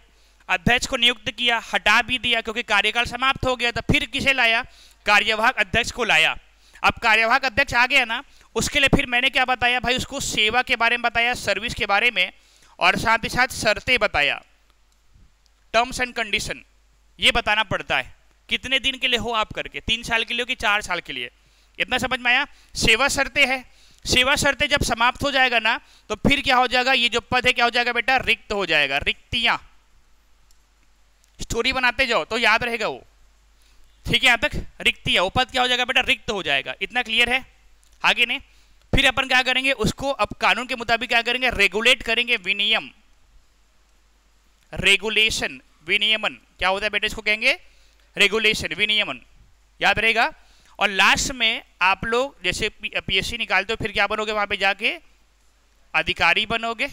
अध्यक्ष को नियुक्त किया, हटा भी दिया क्योंकि कार्यकाल समाप्त हो गया था, फिर किसे लाया, कार्यवाहक अध्यक्ष को लाया। अब कार्यवाहक अध्यक्ष आ गया ना, उसके लिए फिर मैंने क्या बताया भाई, उसको सेवा के बारे में बताया, सर्विस के बारे में, और साथ ही साथ शर्तें बताया, टर्म्स एंड कंडीशन ये बताना पड़ता है, कितने दिन के लिए हो आप करके, 3 साल के लिए हो कि 4 साल के लिए, इतना समझ में आया। सेवा शर्तें है, सेवा शर्तें जब समाप्त हो जाएगा ना तो फिर क्या हो जाएगा, ये जो पद है क्या हो जाएगा बेटा, रिक्त हो जाएगा, रिक्तियां। स्टोरी बनाते जाओ तो याद रहेगा वो, ठीक है। यहां तक रिक्तियां, वो पद क्या हो जाएगा बेटा, रिक्त हो जाएगा, इतना क्लियर है। आगे ने फिर अपन क्या करेंगे, उसको अब कानून के मुताबिक क्या करेंगे, रेगुलेट करेंगे, विनियम, रेगुलेशन, विनियमन क्या होता है बेटा, इसको कहेंगे रेगुलेशन, विनियमन, याद रहेगा। और लास्ट में आप लोग जैसे पीएससी निकालते हो, फिर क्या बनोगे, वहां पे जाके अधिकारी बनोगे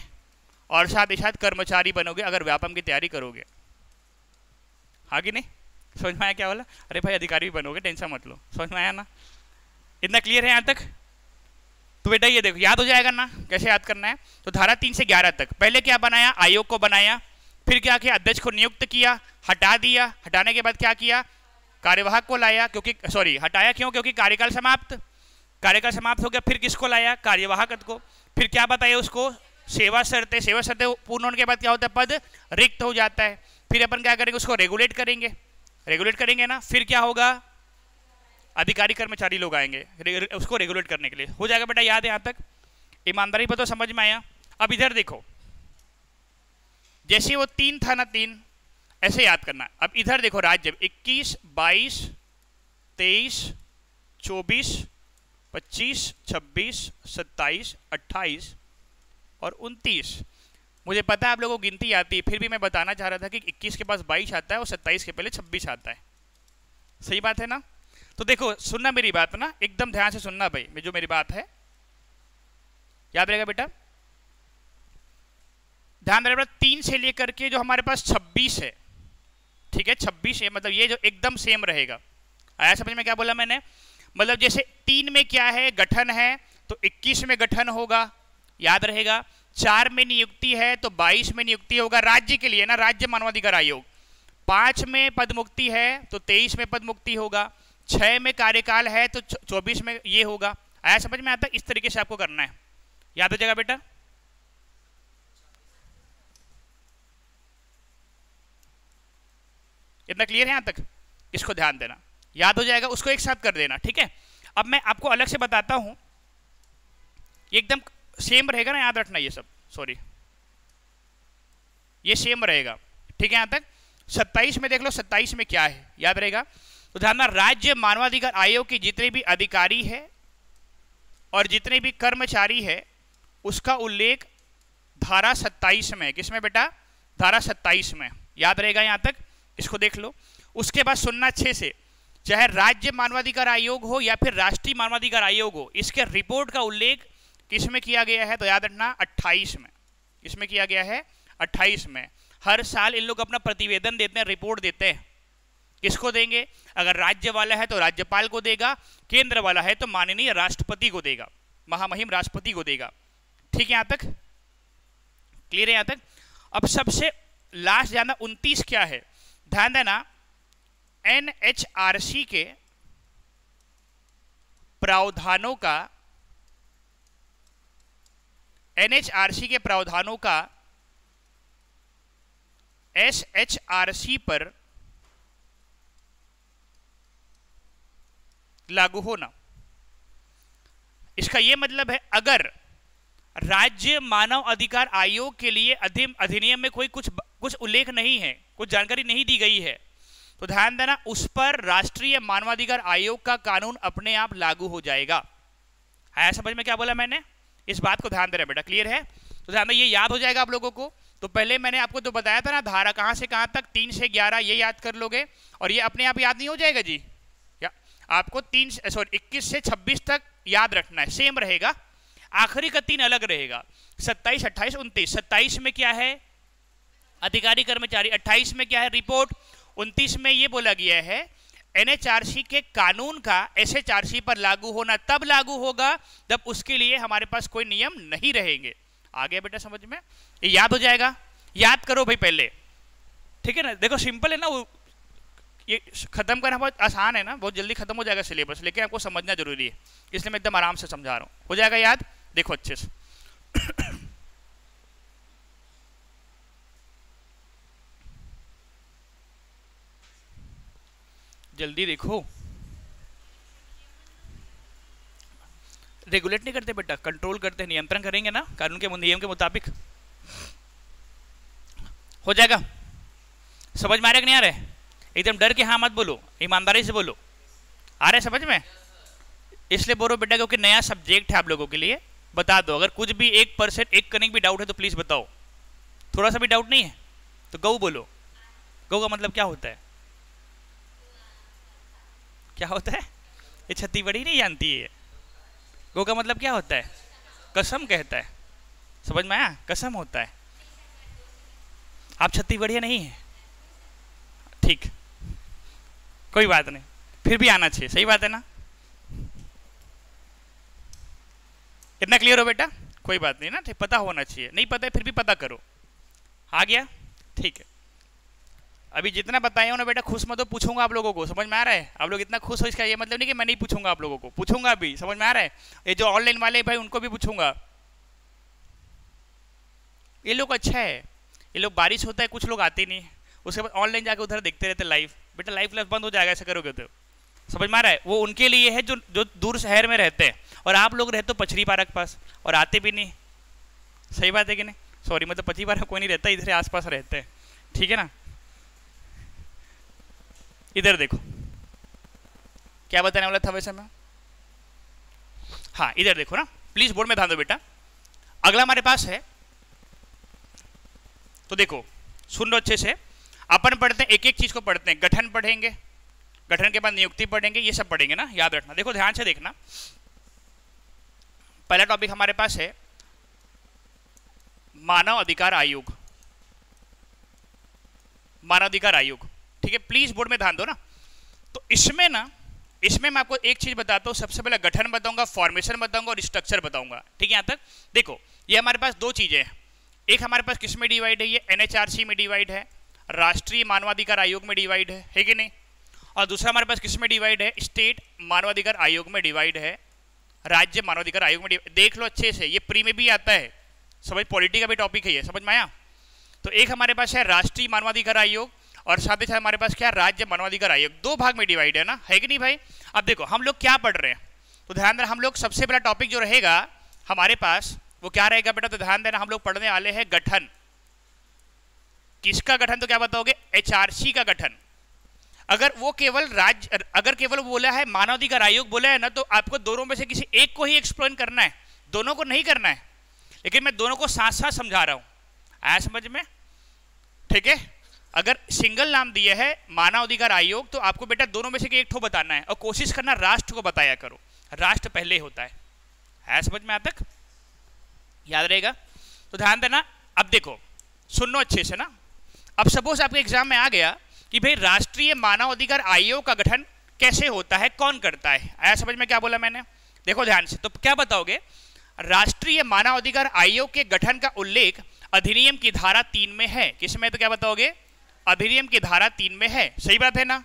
और साथ ही साथ कर्मचारी बनोगे अगर व्यापम की तैयारी करोगे। आगे नहीं समझ में आया क्या बोला, अरे भाई अधिकारी भी बनोगे, टेंशन मत लो, समझ में आया ना, इतना क्लियर है यहां तक। तो बेटा ये देखो याद हो जाएगा ना, कैसे याद करना है। तो धारा 3 से 11 तक पहले क्या बनाया, आयोग को बनाया, फिर क्या किया, अध्यक्ष को नियुक्त किया, हटा दिया, हटाने के बाद क्या किया, कार्यवाहक को लाया, क्योंकि सॉरी हटाया क्यों, क्योंकि कार्यकाल समाप्त हो गया, फिर किसको लाया, कार्यवाहक को। फिर क्या बताया उसको, सेवा शर्तें, सेवा शर्तें पूर्ण होने के बाद क्या होता है, पद रिक्त हो जाता है। फिर अपन क्या करेंगे, उसको रेगुलेट करेंगे ना, फिर क्या होगा, अधिकारी कर्मचारी लोग आएंगे उसको रेगुलेट करने के लिए, हो जाएगा बेटा, याद है यहां तक, ईमानदारी पर तो समझ में आया। अब इधर देखो, जैसे वो 3 था ना, 3 ऐसे याद करना। अब इधर देखो राज्य 21, 22, 23, 24, 25, 26, 27, 28 और 29। मुझे पता है आप लोगों को गिनती आती है, फिर भी मैं बताना चाह रहा था कि 21 के पास 22 आता है और 27 के पहले 26 आता है, सही बात है ना। तो देखो सुनना मेरी बात ना, एकदम ध्यान से सुनना भाई, जो मेरी बात है याद रहेगा बेटा, ध्यान रखना। 3 से लेकर के जो हमारे पास 26 है, ठीक है, 26 है, मतलब ये जो एकदम सेम रहेगा। आया समझ में क्या बोला मैंने, मतलब जैसे 3 में क्या है, गठन है, तो 21 में गठन होगा, याद रहेगा। 4 में नियुक्ति है तो 22 में नियुक्ति होगा, राज्य के लिए ना, राज्य मानवाधिकार आयोग। 5 में पद मुक्ति है तो 23 में पद मुक्ति होगा। 6 में कार्यकाल है तो 24 में ये होगा। आया समझ में आता, इस तरीके से आपको करना है, याद हो जाएगा बेटा। इतना क्लियर है यहां तक, इसको ध्यान देना, याद हो जाएगा, उसको एक साथ कर देना, ठीक है। अब मैं आपको अलग से बताता हूं, एकदम सेम रहेगा ना, याद रखना ये सब, सॉरी ये सेम रहेगा, ठीक है। यहां तक 27 में देख लो, 27 में क्या है, याद रहेगा। तो ध्यान, राज्य मानवाधिकार आयोग के जितने भी अधिकारी है और जितने भी कर्मचारी है उसका उल्लेख धारा 27 में, किसमें बेटा, धारा 27 में, याद रहेगा यहां तक, इसको देख लो। उसके बाद सुनना अच्छे से, चाहे राज्य मानवाधिकार आयोग हो या फिर राष्ट्रीय मानवाधिकार आयोग हो, इसके रिपोर्ट का उल्लेख किसमें किया गया है, तो याद रखना 28 में, इसमें किया गया है 28 में। हर साल इन लोग अपना प्रतिवेदन देते हैं, रिपोर्ट देते हैं, किसको देंगे, अगर राज्य वाला है तो राज्यपाल को देगा, केंद्र वाला है तो माननीय राष्ट्रपति को देगा, महामहिम राष्ट्रपति को देगा, ठीक है। यहां तक क्लियर है यहां तक। अब सबसे लास्ट जानना 29 क्या है, ध्यान देना, एनएचआरसी के प्रावधानों का, एनएचआरसी के प्रावधानों का एसएचआरसी पर लागू होना। इसका यह मतलब है अगर राज्य मानव अधिकार आयोग के लिए अधिनियम में कोई कुछ उल्लेख नहीं है, कुछ जानकारी नहीं दी गई है, तो ध्यान देना उस पर राष्ट्रीय मानवाधिकार आयोग का कानून अपने आप लागू हो जाएगा। आया समझ में क्या बोला मैंने, इस बात को ध्यान देना बेटा, क्लियर है। तो ध्यान, ये याद हो जाएगा आप लोगों को। तो पहले मैंने आपको तो बताया था ना, धारा कहां से कहां तक, 3 से 11 ये याद कर लोगे, और ये अपने आप याद नहीं हो जाएगा जी, आपको 21 से 26 तक याद रखना है, सेम रहेगा, आखिरी का 3 अलग रहेगा। 27, 28, 29, 27 में क्या है, अधिकारी कर्मचारी, 28 में क्या है, रिपोर्ट, 29 में ये बोला गया है एनएचआरसी के कानून का एसएचआरसी पर लागू होना तब लागू होगा जब उसके लिए हमारे पास कोई नियम नहीं रहेंगे। आ गया बेटा समझ में? ये याद हो जाएगा, याद करो भाई पहले, ठीक है ना। देखो सिंपल है ना, वो ये खत्म करना बहुत आसान है ना, बहुत जल्दी खत्म हो जाएगा सिलेबस, लेकिन आपको समझना जरूरी है, इसलिए मैं एकदम आराम से समझा रहा हूँ। हो जाएगा याद? देखो अच्छे से जल्दी देखो, रेगुलेट नहीं करते बेटा, कंट्रोल करते, नियंत्रण करेंगे ना कानून के नियम के मुताबिक। हो जाएगा? समझ में आ रहा है कि नहीं आ रहा है? एकदम डर के हाँ मत बोलो, ईमानदारी से बोलो। आ रहा है समझ में? इसलिए बोलो बेटा क्योंकि नया सब्जेक्ट है आप लोगों के लिए। बता दो, अगर कुछ भी 1% एक कनिक भी डाउट है तो प्लीज बताओ। थोड़ा सा भी डाउट नहीं है तो गौ बोलो। गौ का मतलब क्या होता है? क्या होता है? ये छत्ती बड़ी नहीं जानती है। गौ का मतलब क्या होता है? कसम कहता है। समझ में आया? कसम होता है। आप छत्ती बढ़िया नहीं है, ठीक, कोई बात नहीं, फिर भी आना चाहिए, सही बात है ना? इतना क्लियर हो बेटा? कोई बात नहीं ना, ठीक, पता होना चाहिए, नहीं पता है फिर भी पता करो। आ गया? ठीक है। अभी जितना बताया हूं ना बेटा, खुश मत हो, पूछूंगा आप लोगों को। समझ में आ रहा है? आप लोग इतना खुश हो इसका ये मतलब नहीं कि मैं नहीं पूछूंगा आप लोगों को, पूछूंगा भी। समझ में आ रहा है? ये जो ऑनलाइन वाले भाई उनको भी पूछूंगा। ये लोग अच्छा है, ये लोग बारिश होता है कुछ लोग आते नहीं, उसके बाद ऑनलाइन जाके उधर देखते रहते लाइव। बेटा लाइव क्लास बंद हो जाएगा ऐसा करोगे तो। समझ में आ रहा है? वो उनके लिए है जो जो दूर शहर में रहते हैं, और आप लोग रहते हो पचरी पार्क के पास और आते भी नहीं। सही बात है कि नहीं? सॉरी, मतलब पचरी पार्क कोई नहीं रहता, इधर आसपास रहते हैं, ठीक है ना। इधर देखो क्या बताने वाला था वैसे मैं। हाँ इधर देखो ना, प्लीज बोर्ड में ध्यान दो बेटा। अगला हमारे पास है, तो देखो सुन लो अच्छे से। अपन पढ़ते हैं, एक एक चीज को पढ़ते हैं। गठन पढ़ेंगे, गठन के बाद नियुक्ति पढ़ेंगे, ये सब पढ़ेंगे ना, याद रखना। देखो ध्यान से देखना, पहला टॉपिक हमारे पास है मानव अधिकार आयोग। मानव अधिकार आयोग, ठीक है, प्लीज बोर्ड में ध्यान दो ना। तो इसमें मैं आपको एक चीज बताता हूं। सबसे पहले गठन बताऊंगा, फॉर्मेशन बताऊंगा और स्ट्रक्चर बताऊंगा, ठीक है। यहां तक देखो, ये हमारे पास दो चीजें हैं। एक हमारे पास किस में डिवाइड है? ये एनएचआरसी में डिवाइड है, राष्ट्रीय मानवाधिकार आयोग में डिवाइड है कि नहीं? और दूसरा हमारे पास किस में डिवाइड है? स्टेट मानवाधिकार आयोग में डिवाइड है, राज्य मानवाधिकार आयोग में। देख लो अच्छे से, ये प्री में भी आता है, समझ, पॉलिटी का भी टॉपिक है ये, समझ में आया? तो एक हमारे पास है राष्ट्रीय मानवाधिकार आयोग, और साथ ही साथ हमारे पास क्या, राज्य मानवाधिकार आयोग। दो भाग में डिवाइड है ना, है कि नहीं भाई? अब देखो हम लोग क्या पढ़ रहे हैं, तो ध्यान देना। हम लोग सबसे पहला टॉपिक जो रहेगा हमारे पास वो क्या रहेगा बेटा? तो ध्यान देना, हम लोग पढ़ने वाले हैं गठन। किसका गठन? तो क्या बताओगे? एचआरसी का गठन। अगर वो केवल बोला है मानवाधिकार आयोग बोला है ना, तो आपको दोनों में से किसी एक को ही एक्सप्लेन करना है, दोनों को नहीं करना है। लेकिन मैं दोनों को साथ साथ समझा रहा हूं, आया समझ में? ठीक है। अगर सिंगल नाम दिया है मानवाधिकार आयोग, तो आपको बेटा दोनों में से एक ठो बताना है, और कोशिश करना राष्ट्र को बताया करो, राष्ट्र पहले होता है। आया समझ में? आज तक याद रहेगा? तो ध्यान देना। अब देखो सुनो अच्छे से ना। अब सपोज आपके एग्जाम में आ गया कि भाई राष्ट्रीय मानवाधिकार आयोग का गठन कैसे होता है, कौन करता है? आया समझ में क्या बोला मैंने? देखो ध्यान से, तो क्या बताओगे? राष्ट्रीय मानवाधिकार आयोग के गठन का उल्लेख अधिनियम की धारा 3 में है। किसमें? तो क्या बताओगे? अधिनियम की धारा 3 में है। सही बात है ना?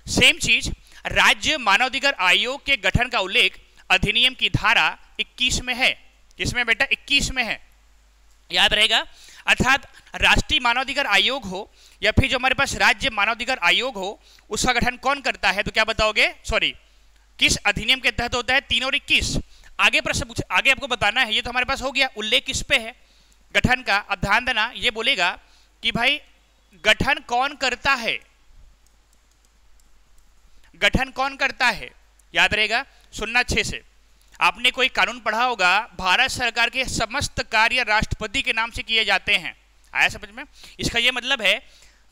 सेम चीज राज्य मानवाधिकार आयोग के गठन का उल्लेख अधिनियम की धारा 21 में है। किसमें बेटा? 21 में है, याद रहेगा। अर्थात राष्ट्रीय मानवाधिकार आयोग हो या फिर जो हमारे पास राज्य मानवाधिकार आयोग हो, उसका गठन कौन करता है? तो क्या बताओगे? सॉरी, किस अधिनियम के तहत होता है? 3 और 21। आगे प्रश्न आगे आपको बताना है। ये तो हमारे पास हो गया, उल्लेख किस पे है गठन का। अब ध्यान देना, ये बोलेगा कि भाई गठन कौन करता है, गठन कौन करता है, याद रहेगा। सुनना अच्छे से। आपने कोई कानून पढ़ा होगा, भारत सरकार के समस्त कार्य राष्ट्रपति के नाम से किए जाते हैं। आया समझ में? इसका यह मतलब है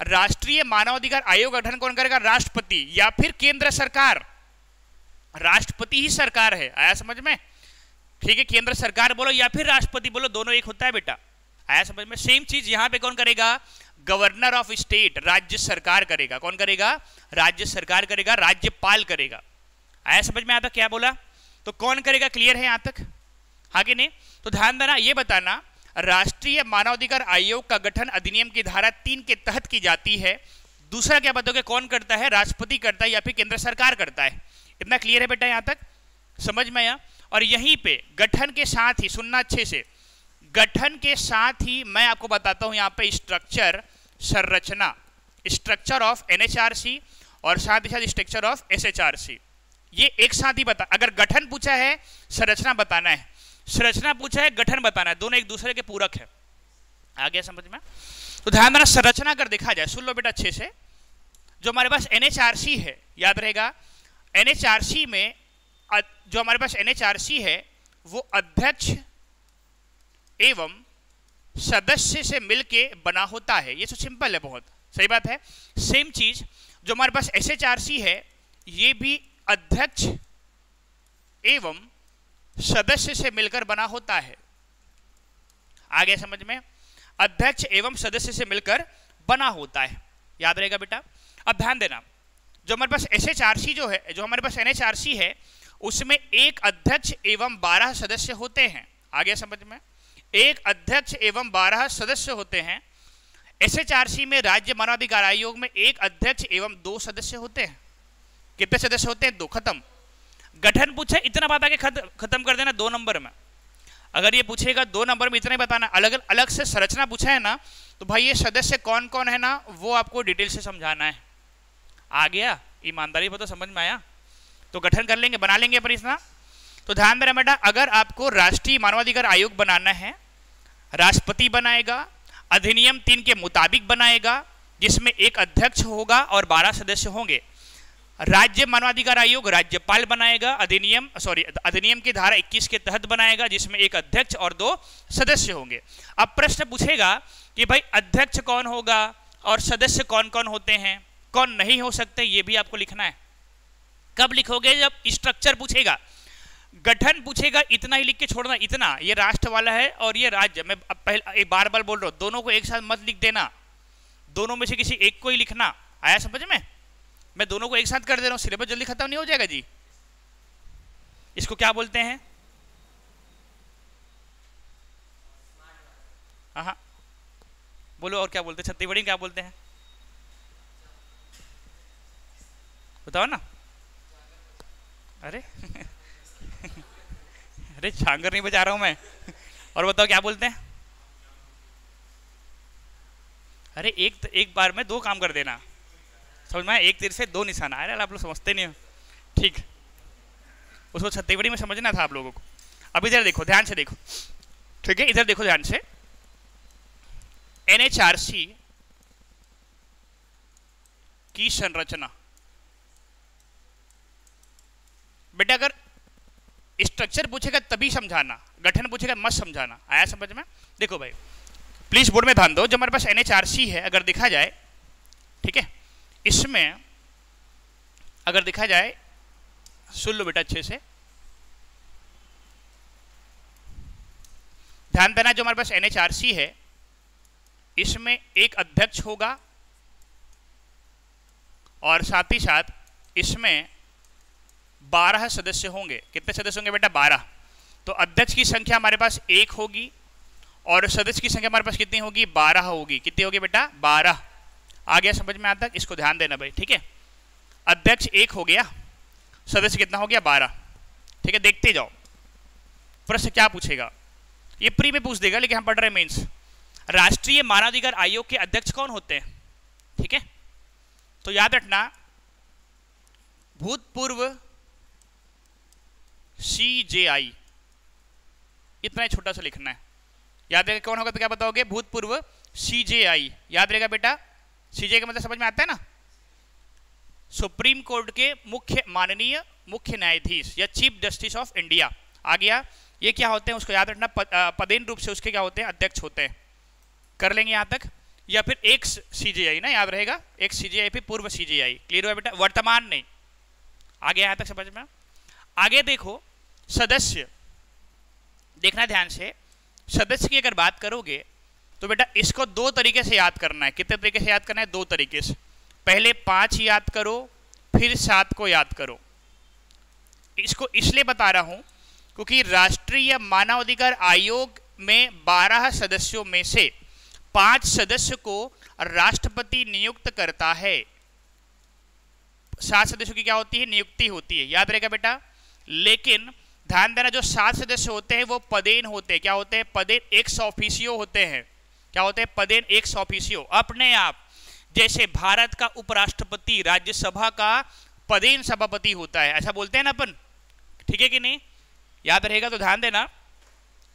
राष्ट्रीय मानवाधिकार आयोग गठन कौन करेगा? राष्ट्रपति या फिर केंद्र सरकार। राष्ट्रपति ही सरकार है। आया समझ में? ठीक है, केंद्र सरकार बोलो या फिर राष्ट्रपति बोलो, दोनों एक होता है बेटा। आया समझ में? सेम चीज यहां पे कौन करेगा? गवर्नर ऑफ स्टेट, राज्य सरकार करेगा। कौन करेगा? राज्य सरकार करेगा, राज्यपाल करेगा। आया समझ में? आता क्या बोला? तो कौन करेगा? क्लियर है यहां तक? हाँ कि नहीं? तो ध्यान देना, ये बताना राष्ट्रीय मानवाधिकार आयोग का गठन अधिनियम की धारा 3 के तहत की जाती है। दूसरा क्या बताओगे? कौन करता है? राष्ट्रपति करता है या फिर केंद्र सरकार करता है। इतना क्लियर है बेटा यहां तक? समझ में आया? और यहीं पे गठन के साथ ही, सुनना अच्छे से, गठन के साथ ही मैं आपको बताता हूं यहां पे स्ट्रक्चर, संरचना, स्ट्रक्चर ऑफ एनएचआरसी और साथ ही साथ स्ट्रक्चर ऑफ एसएचआरसी, ये एक साथ ही बता। अगर गठन पूछा है, संरचना बताना है, संरचना पूछा है, गठन बताना है, दोनों एक दूसरे के पूरक है। आ गया समझ में? तो ध्यान देना, संरचना अगर देखा जाए, सुन लो बेटा अच्छे से, जो हमारे पास एनएचआरसी है, याद रहेगा, एनएचआरसी में जो हमारे पास एनएचआरसी है वो अध्यक्ष एवं सदस्य से मिलके बना होता है। ये तो सिंपल है, बहुत सही बात है। सेम चीज जो हमारे पास एसएचआरसी है, ये भी अध्यक्ष एवं सदस्य से मिलकर बना होता है। आ गया समझ में? अध्यक्ष एवं सदस्य से मिलकर बना होता है, याद रहेगा बेटा। अब ध्यान देना, जो हमारे पास एसएचआरसी जो है, जो हमारे पास एनएचआरसी है, उसमें एक अध्यक्ष एवं 12 सदस्य होते हैं। आ गया समझ में? एक अध्यक्ष एवं 12 सदस्य होते हैं। एसएचआरसी में, राज्य मानवाधिकार आयोग में, एक अध्यक्ष एवं 2 सदस्य होते हैं। कितने सदस्य होते हैं? 2। खत्म। गठन पूछे, इतना बात आके खत्म कर देना 2 नंबर में। अगर ये पूछेगा 2 नंबर में इतना ही बताना। अलग अलग से संरचना पूछा है ना, तो भाई ये सदस्य कौन कौन है ना, वो आपको डिटेल से समझाना है। आ गया? ईमानदारी पर तो समझ में आया? तो गठन कर लेंगे, बना लेंगे परिसना। तो ध्यान देना बेटा, अगर आपको राष्ट्रीय मानवाधिकार आयोग बनाना है, राष्ट्रपति बनाएगा, अधिनियम 3 के मुताबिक बनाएगा, जिसमें एक अध्यक्ष होगा और 12 सदस्य होंगे। राज्य मानवाधिकार आयोग राज्यपाल बनाएगा, अधिनियम की धारा 21 के तहत बनाएगा, जिसमें एक अध्यक्ष और 2 सदस्य होंगे। अब प्रश्न पूछेगा कि भाई अध्यक्ष कौन होगा और सदस्य कौन कौन होते हैं, कौन नहीं हो सकते, ये भी आपको लिखना है। कब लिखोगे? जब स्ट्रक्चर पूछेगा। गठन पूछेगा, इतना ही लिख के छोड़ना, इतना, ये राष्ट्र वाला है और ये राज्य। मैं पहले बार बार बोल रहा हूं, दोनों को एक साथ मत लिख देना, दोनों में से किसी एक को ही लिखना। आया समझ में? मैं दोनों को एक साथ कर दे रहा हूं, सिलेबस जल्दी खत्म नहीं हो जाएगा जी। इसको क्या बोलते हैं? हाँ, बोलो, और क्या बोलते हैं? छत्तीसगढ़ी क्या बोलते हैं? बताओ ना। अरे अरे झांगर नहीं बजा रहा हूं मैं। और बताओ क्या बोलते हैं? अरे एक बार में 2 काम कर देना, समझ में? एक तीर से 2 निशाना। अरे आप लोग समझते नहीं हो, ठीक। उसको छत्तीसगढ़ी में समझना था आप लोगों को। अब इधर देखो, ध्यान से देखो, ठीक है? इधर देखो ध्यान से, एनएचआरसी की संरचना। बेटा अगर स्ट्रक्चर पूछेगा तभी समझाना, गठन पूछेगा मत समझाना। आया समझ में? देखो भाई, प्लीज बोर्ड में ध्यान दो। जो हमारे पास एनएचआरसी है, अगर देखा जाए, ठीक है, इसमें अगर देखा जाए, सुन लो बेटा अच्छे से, ध्यान देना। जो हमारे पास एनएचआरसी है, इसमें एक अध्यक्ष होगा और साथ ही साथ इसमें 12 सदस्य होंगे। कितने सदस्य होंगे बेटा? 12। तो अध्यक्ष की संख्या हमारे पास 1 होगी और सदस्य की संख्या हमारे पास कितनी होगी? 12 होगी। कितनी होगी बेटा? 12। आ गया समझ में? आता? इसको ध्यान देना भाई, ठीक है? अध्यक्ष 1 हो गया, सदस्य कितना हो गया? 12। ठीक है, देखते जाओ प्रश्न क्या पूछेगा। ये प्री में पूछ देगा, लेकिन हम पढ़ रहे हैं मेंस। राष्ट्रीय मानवाधिकार आयोग के अध्यक्ष कौन होते हैं? ठीक है, तो याद रखना, भूतपूर्व CJI, इतना छोटा सा लिखना है। याद रहेगा कौन होगा? तो क्या बताओगे? भूतपूर्व CJI। याद रहेगा बेटा? CJI का मतलब समझ में आता है ना? सुप्रीम कोर्ट के माननीय मुख्य न्यायाधीश या चीफ जस्टिस ऑफ इंडिया। आ गया? ये क्या होते हैं उसको याद रखना, पदेन रूप से उसके क्या होते हैं? अध्यक्ष होते हैं। कर लेंगे यहां तक? या फिर एक CJI ना, याद रहेगा, एक CJI फिर पूर्व CJI। क्लियर हुआ बेटा? वर्तमान नहीं। आगे यहां तक समझ में? आगे देखो, सदस्य देखना ध्यान से। सदस्य की अगर बात करोगे तो बेटा इसको दो तरीके से याद करना है। कितने तरीके से याद करना है? दो तरीके से। पहले 5 याद करो, फिर 7 को याद करो। इसको इसलिए बता रहा हूं क्योंकि राष्ट्रीय मानवाधिकार आयोग में 12 सदस्यों में से 5 सदस्य को राष्ट्रपति नियुक्त करता है। 7 सदस्यों की क्या होती है? नियुक्ति होती है, याद रहेगा बेटा। लेकिन ध्यान देना, जो 7 सदस्य होते हैं वो पदेन होते हैं। क्या होते हैं? पदेन एक्स ऑफिशियो होते हैं। क्या होते हैं? पदेन एक्स ऑफिशियो, अपने आप। जैसे भारत का उपराष्ट्रपति राज्यसभा का पदेन सभापति होता है, ऐसा बोलते हैं ना अपन, ठीक है कि नहीं? याद रहेगा, तो ध्यान देना।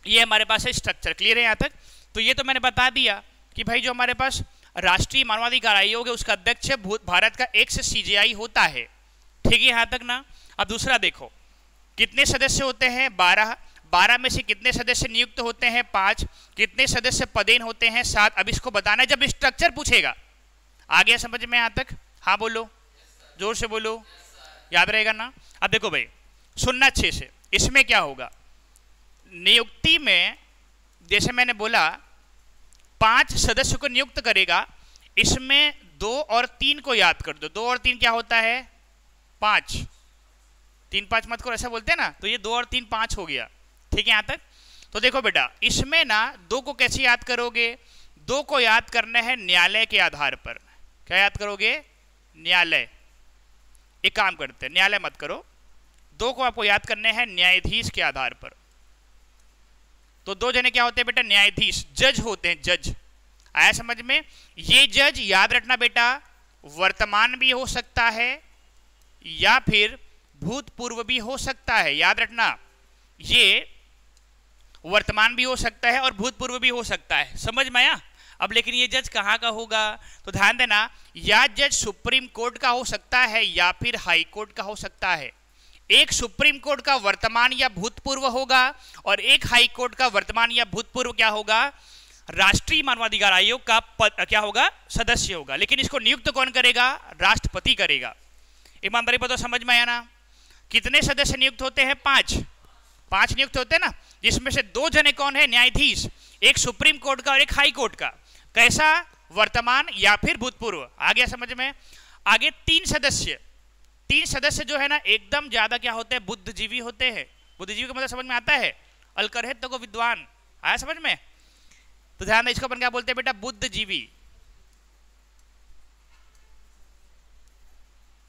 ये हमारे पास है स्ट्रक्चर, क्लियर है यहाँ तक? तो ये तो मैंने बता दिया कि भाई जो हमारे पास राष्ट्रीय मानवाधिकार आयोग है उसका अध्यक्ष भारत का एक्स सीजेआई होता है, ठीक है यहाँ तक ना? अब दूसरा देखो, कितने सदस्य होते हैं? 12। 12 में से कितने सदस्य नियुक्त होते हैं? 5। कितने सदस्य पदेन होते हैं? 7। अब इसको बताना है जब स्ट्रक्चर पूछेगा। आ गया समझ में यहाँ तक? हाँ बोलो, जोर से बोलो, याद रहेगा ना? अब देखो भाई, सुनना अच्छे से। इसमें क्या होगा? नियुक्ति में जैसे मैंने बोला 5 सदस्य को नियुक्त करेगा, इसमें 2 और 3 को याद कर दो। 2 और 3 क्या होता है? 5। 3 5 मत करो, ऐसा बोलते हैं ना, तो ये 2 और 3 5 हो गया, ठीक है यहाँ तक? तो देखो बेटा, इसमें ना 2 को कैसे याद करोगे? 2 को याद करना है न्यायालय के आधार पर। क्या याद करोगे? न्यायालय। एक काम करते हैं, न्यायालय मत करो, 2 को आपको याद करने हैं न्यायाधीश के आधार पर। तो 2 जने क्या होते हैं बेटा? न्यायाधीश, जज होते हैं, जज। आया समझ में? ये जज याद रखना बेटा, वर्तमान भी हो सकता है या फिर भूतपूर्व भी हो सकता है। याद रखना, ये वर्तमान भी हो सकता है और भूतपूर्व भी हो सकता है। समझ में आया? अब लेकिन ये जज कहाँ का होगा? तो ध्यान देना, या जज सुप्रीम कोर्ट का हो सकता है या फिर हाई कोर्ट का हो सकता है। एक सुप्रीम कोर्ट का वर्तमान या भूतपूर्व होगा और एक हाई कोर्ट का वर्तमान या भूतपूर्व क्या होगा? राष्ट्रीय मानवाधिकार आयोग का क्या होगा? सदस्य होगा। लेकिन इसको नियुक्त कौन करेगा? राष्ट्रपति करेगा। ईमानदारी बताओ, समझ में आया ना? कितने सदस्य नियुक्त होते हैं? 5। 5 नियुक्त होते हैं ना, जिसमें से 2 जने कौन है? न्यायाधीश, एक सुप्रीम कोर्ट का और एक हाई कोर्ट का। कैसा? वर्तमान या फिर भूतपूर्व। आ गया समझ में? आगे 3 सदस्य। 3 सदस्य जो है ना एकदम ज्यादा क्या होते हैं? बुद्धिजीवी होते हैं। बुद्धिजीवी का मतलब समझ में आता है? अलकरहत को विद्वान। आया समझ में? तो ध्यान दे, इसको अपन क्या बोलते हैं बेटा? बुद्धिजीवी,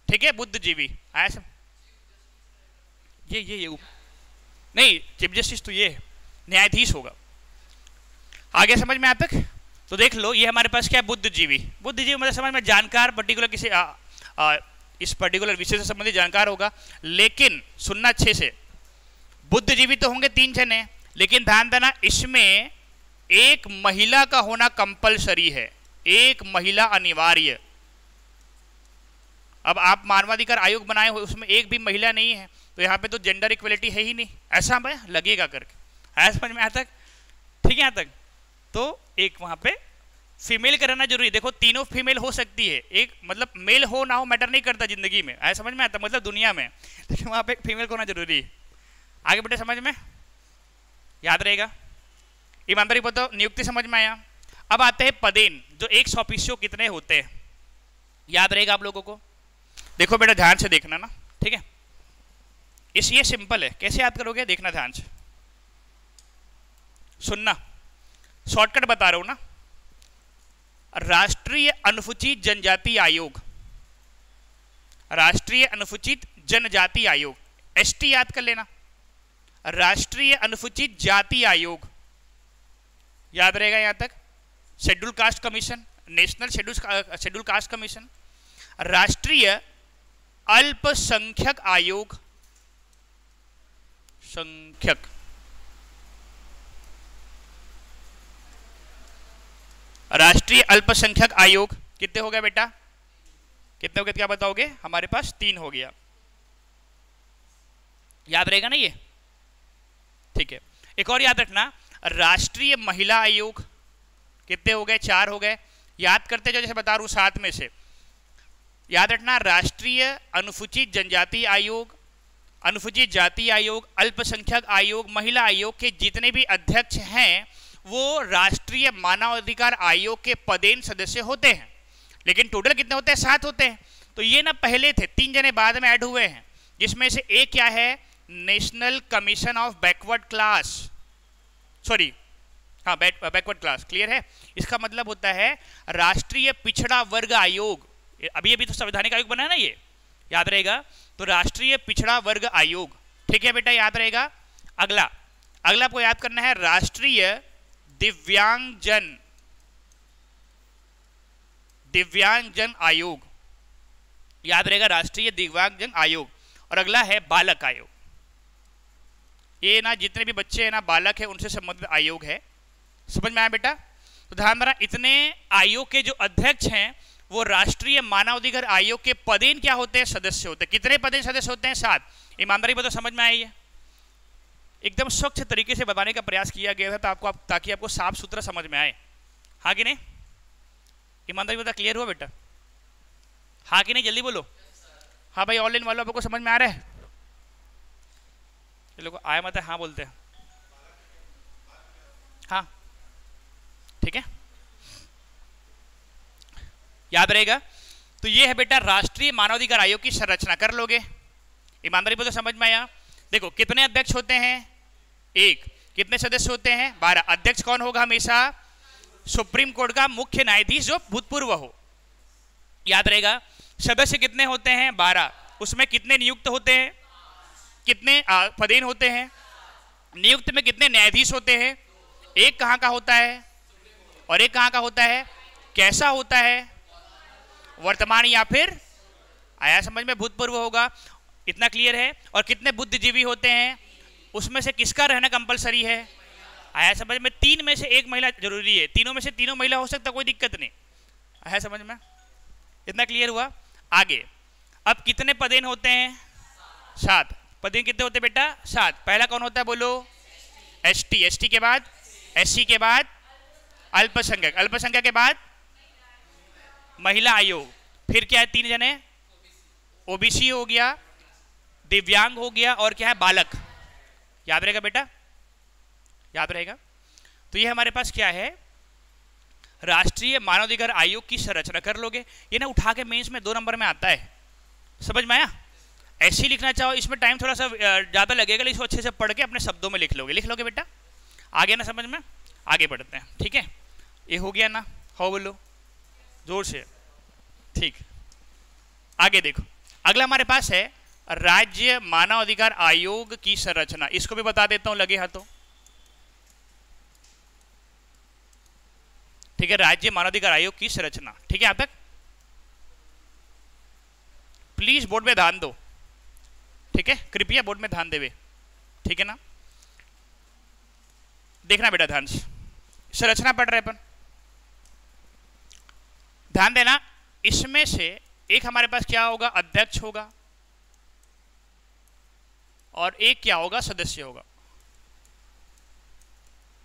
ठीक है? बुद्धिजीवी। आया समझ? ये नहीं, चीफ जस्टिस तो ये न्यायाधीश होगा। आगे समझ में आता तक? तो देख लो, ये हमारे पास क्या है? बुद्धिजीवी। बुद्धिजीवी मतलब समझ में जानकार, पर्टिकुलर किसी इस पर्टिकुलर विषय से संबंधित जानकार होगा। लेकिन सुनना अच्छे से, बुद्धिजीवी तो होंगे 3 जने, लेकिन ध्यान देना इसमें एक महिला का होना कंपलसरी है, एक महिला अनिवार्य। अब आप मानवाधिकार आयोग बनाए हो, उसमें एक भी महिला नहीं है, तो यहाँ पे तो जेंडर इक्वलिटी है ही नहीं, ऐसा हमें लगेगा करके। आया समझ में यहाँ तक? ठीक है यहाँ तक? तो एक वहाँ पे फीमेल का रहना जरूरी। देखो तीनों फीमेल हो सकती है, एक मतलब मेल हो ना हो मैटर नहीं करता जिंदगी में। आया समझ में आता? मतलब दुनिया में, लेकिन वहाँ पे एक फीमेल को होना जरूरी है। आगे बेटे समझ में याद रहेगा? ईमानदारी बताओ, नियुक्ति समझ में आया? अब आते हैं पदेन, जो एक ऑफिशियो कितने होते हैं, याद रहेगा आप लोगों को? देखो बेटा ध्यान से देखना ना, ठीक है? ये सिंपल है, कैसे याद करोगे देखना ध्यान से, सुनना, शॉर्टकट बता रहा हूं ना। राष्ट्रीय अनुसूचित जनजाति आयोग, राष्ट्रीय अनुसूचित जनजाति आयोग, एसटी याद कर लेना। राष्ट्रीय अनुसूचित जाति आयोग याद रहेगा यहां तक। Schedule caste commission, national schedule caste commission. राष्ट्रीय अल्पसंख्यक आयोग, संख्यक। राष्ट्रीय अल्पसंख्यक आयोग कितने हो गए बेटा? कितने हो गए क्या बताओगे? हमारे पास 3 हो गया, याद रहेगा ना ये? ठीक है, एक और याद रखना, राष्ट्रीय महिला आयोग कितने हो गए? 4 हो गए। याद करते जो जैसे बता रहा हूं 7 में से याद रखना, राष्ट्रीय अनुसूचित जनजाति आयोग, अनुसूचित जाति आयोग, अल्पसंख्यक आयोग, महिला आयोग के जितने भी अध्यक्ष हैं वो राष्ट्रीय मानवाधिकार आयोग के पदेन सदस्य होते हैं। लेकिन टोटल कितने होते हैं? 7 होते हैं। तो ये ना पहले थे, 3 जने बाद में ऐड हुए हैं, जिसमें से एक क्या है? National commission of backward class, sorry हाँ बैकवर्ड क्लास, क्लियर है? इसका मतलब होता है राष्ट्रीय पिछड़ा वर्ग आयोग। अभी अभी तो संवैधानिक आयोग बना है ना, ये याद रहेगा। तो राष्ट्रीय पिछड़ा वर्ग आयोग, ठीक है बेटा, याद रहेगा। अगला आपको याद करना है राष्ट्रीय दिव्यांगजन आयोग, याद रहेगा, राष्ट्रीय दिव्यांगजन आयोग। और अगला है बालक आयोग। ये ना जितने भी बच्चे हैं ना बालक है, उनसे संबंधित आयोग है। समझ में आया बेटा? तो ध्यान रखना, इतने आयोग के जो अध्यक्ष हैं वो राष्ट्रीय मानवाधिकार आयोग के पदेन क्या होते हैं? सदस्य होते हैं। कितने पदेन सदस्य होते हैं? 7। ईमानदारी बताओ, समझ में आई है? एकदम स्वच्छ तरीके से बताने का प्रयास किया गया था ताकि आपको साफ सुथरा समझ में आए। हाँ कि नहीं? ईमानदारी बता, क्लियर हुआ बेटा? हाँ कि नहीं? जल्दी बोलो। हाँ भाई, ऑनलाइन वालों आपको समझ में आ रहा है? ये लोग आया मत है, हाँ बोलते हैं। हाँ ठीक है, याद रहेगा। तो ये है बेटा राष्ट्रीय मानवाधिकार आयोग की संरचना, कर लोगे? ईमानदारी पर तो समझ में आया। देखो कितने अध्यक्ष होते हैं? 1। कितने सदस्य होते हैं? 12। अध्यक्ष कौन होगा? हमेशा सुप्रीम कोर्ट का मुख्य न्यायाधीश जो भूतपूर्व हो, याद रहेगा। सदस्य कितने होते हैं? 12। उसमें कितने नियुक्त होते हैं? कितने पदेन होते हैं? नियुक्त में कितने न्यायाधीश होते हैं? एक कहाँ का होता है और एक कहाँ का होता है? कैसा होता है? वर्तमान या फिर आया समझ में? भूतपूर्व होगा। इतना क्लियर है? और कितने बुद्धिजीवी होते हैं? उसमें से किसका रहना कंपलसरी है? आया समझ में? 3 में से 1 महिला जरूरी है। तीनों में से तीनों महिला हो सकता, कोई दिक्कत नहीं। आया समझ में? इतना क्लियर हुआ? आगे अब कितने पदेन होते हैं? 7। पदेन कितने होते हैं बेटा? 7। पहला कौन होता है बोलो? एसटी। एसटी के बाद एससी के बाद अल्पसंख्यक। अल्पसंख्यक के बाद महिला आयोग। फिर क्या है? 3 जने, ओबीसी हो गया, दिव्यांग हो गया, और क्या है? बालक। याद रहेगा बेटा? याद रहेगा। तो ये हमारे पास क्या है? राष्ट्रीय मानवाधिकार आयोग की संरचना, कर लोगे? ये ना उठा के मेंस में 2 नंबर में आता है, समझ में आया? ऐसे ही लिखना चाहो, इसमें टाइम थोड़ा सा ज़्यादा लगेगा, लेकिन इसको अच्छे से पढ़ के अपने शब्दों में लिख लोगे बेटा? आगे ना समझ में? आगे बढ़ते हैं, ठीक है? ये हो गया ना? हो बोलो जोर से, ठीक। आगे देखो, अगला हमारे पास है राज्य मानवाधिकार आयोग की संरचना। इसको भी बता देता हूं लगे हाथों, ठीक है? राज्य मानवाधिकार आयोग की संरचना, ठीक है? यहां तक प्लीज बोर्ड में ध्यान दो, ठीक है? कृपया बोर्ड में ध्यान देवे, ठीक है ना? देखना बेटा ध्यान से, संरचना पढ़ रहे अपन, ध्यान देना। इसमें से एक हमारे पास क्या होगा? अध्यक्ष होगा, और एक क्या होगा? सदस्य होगा।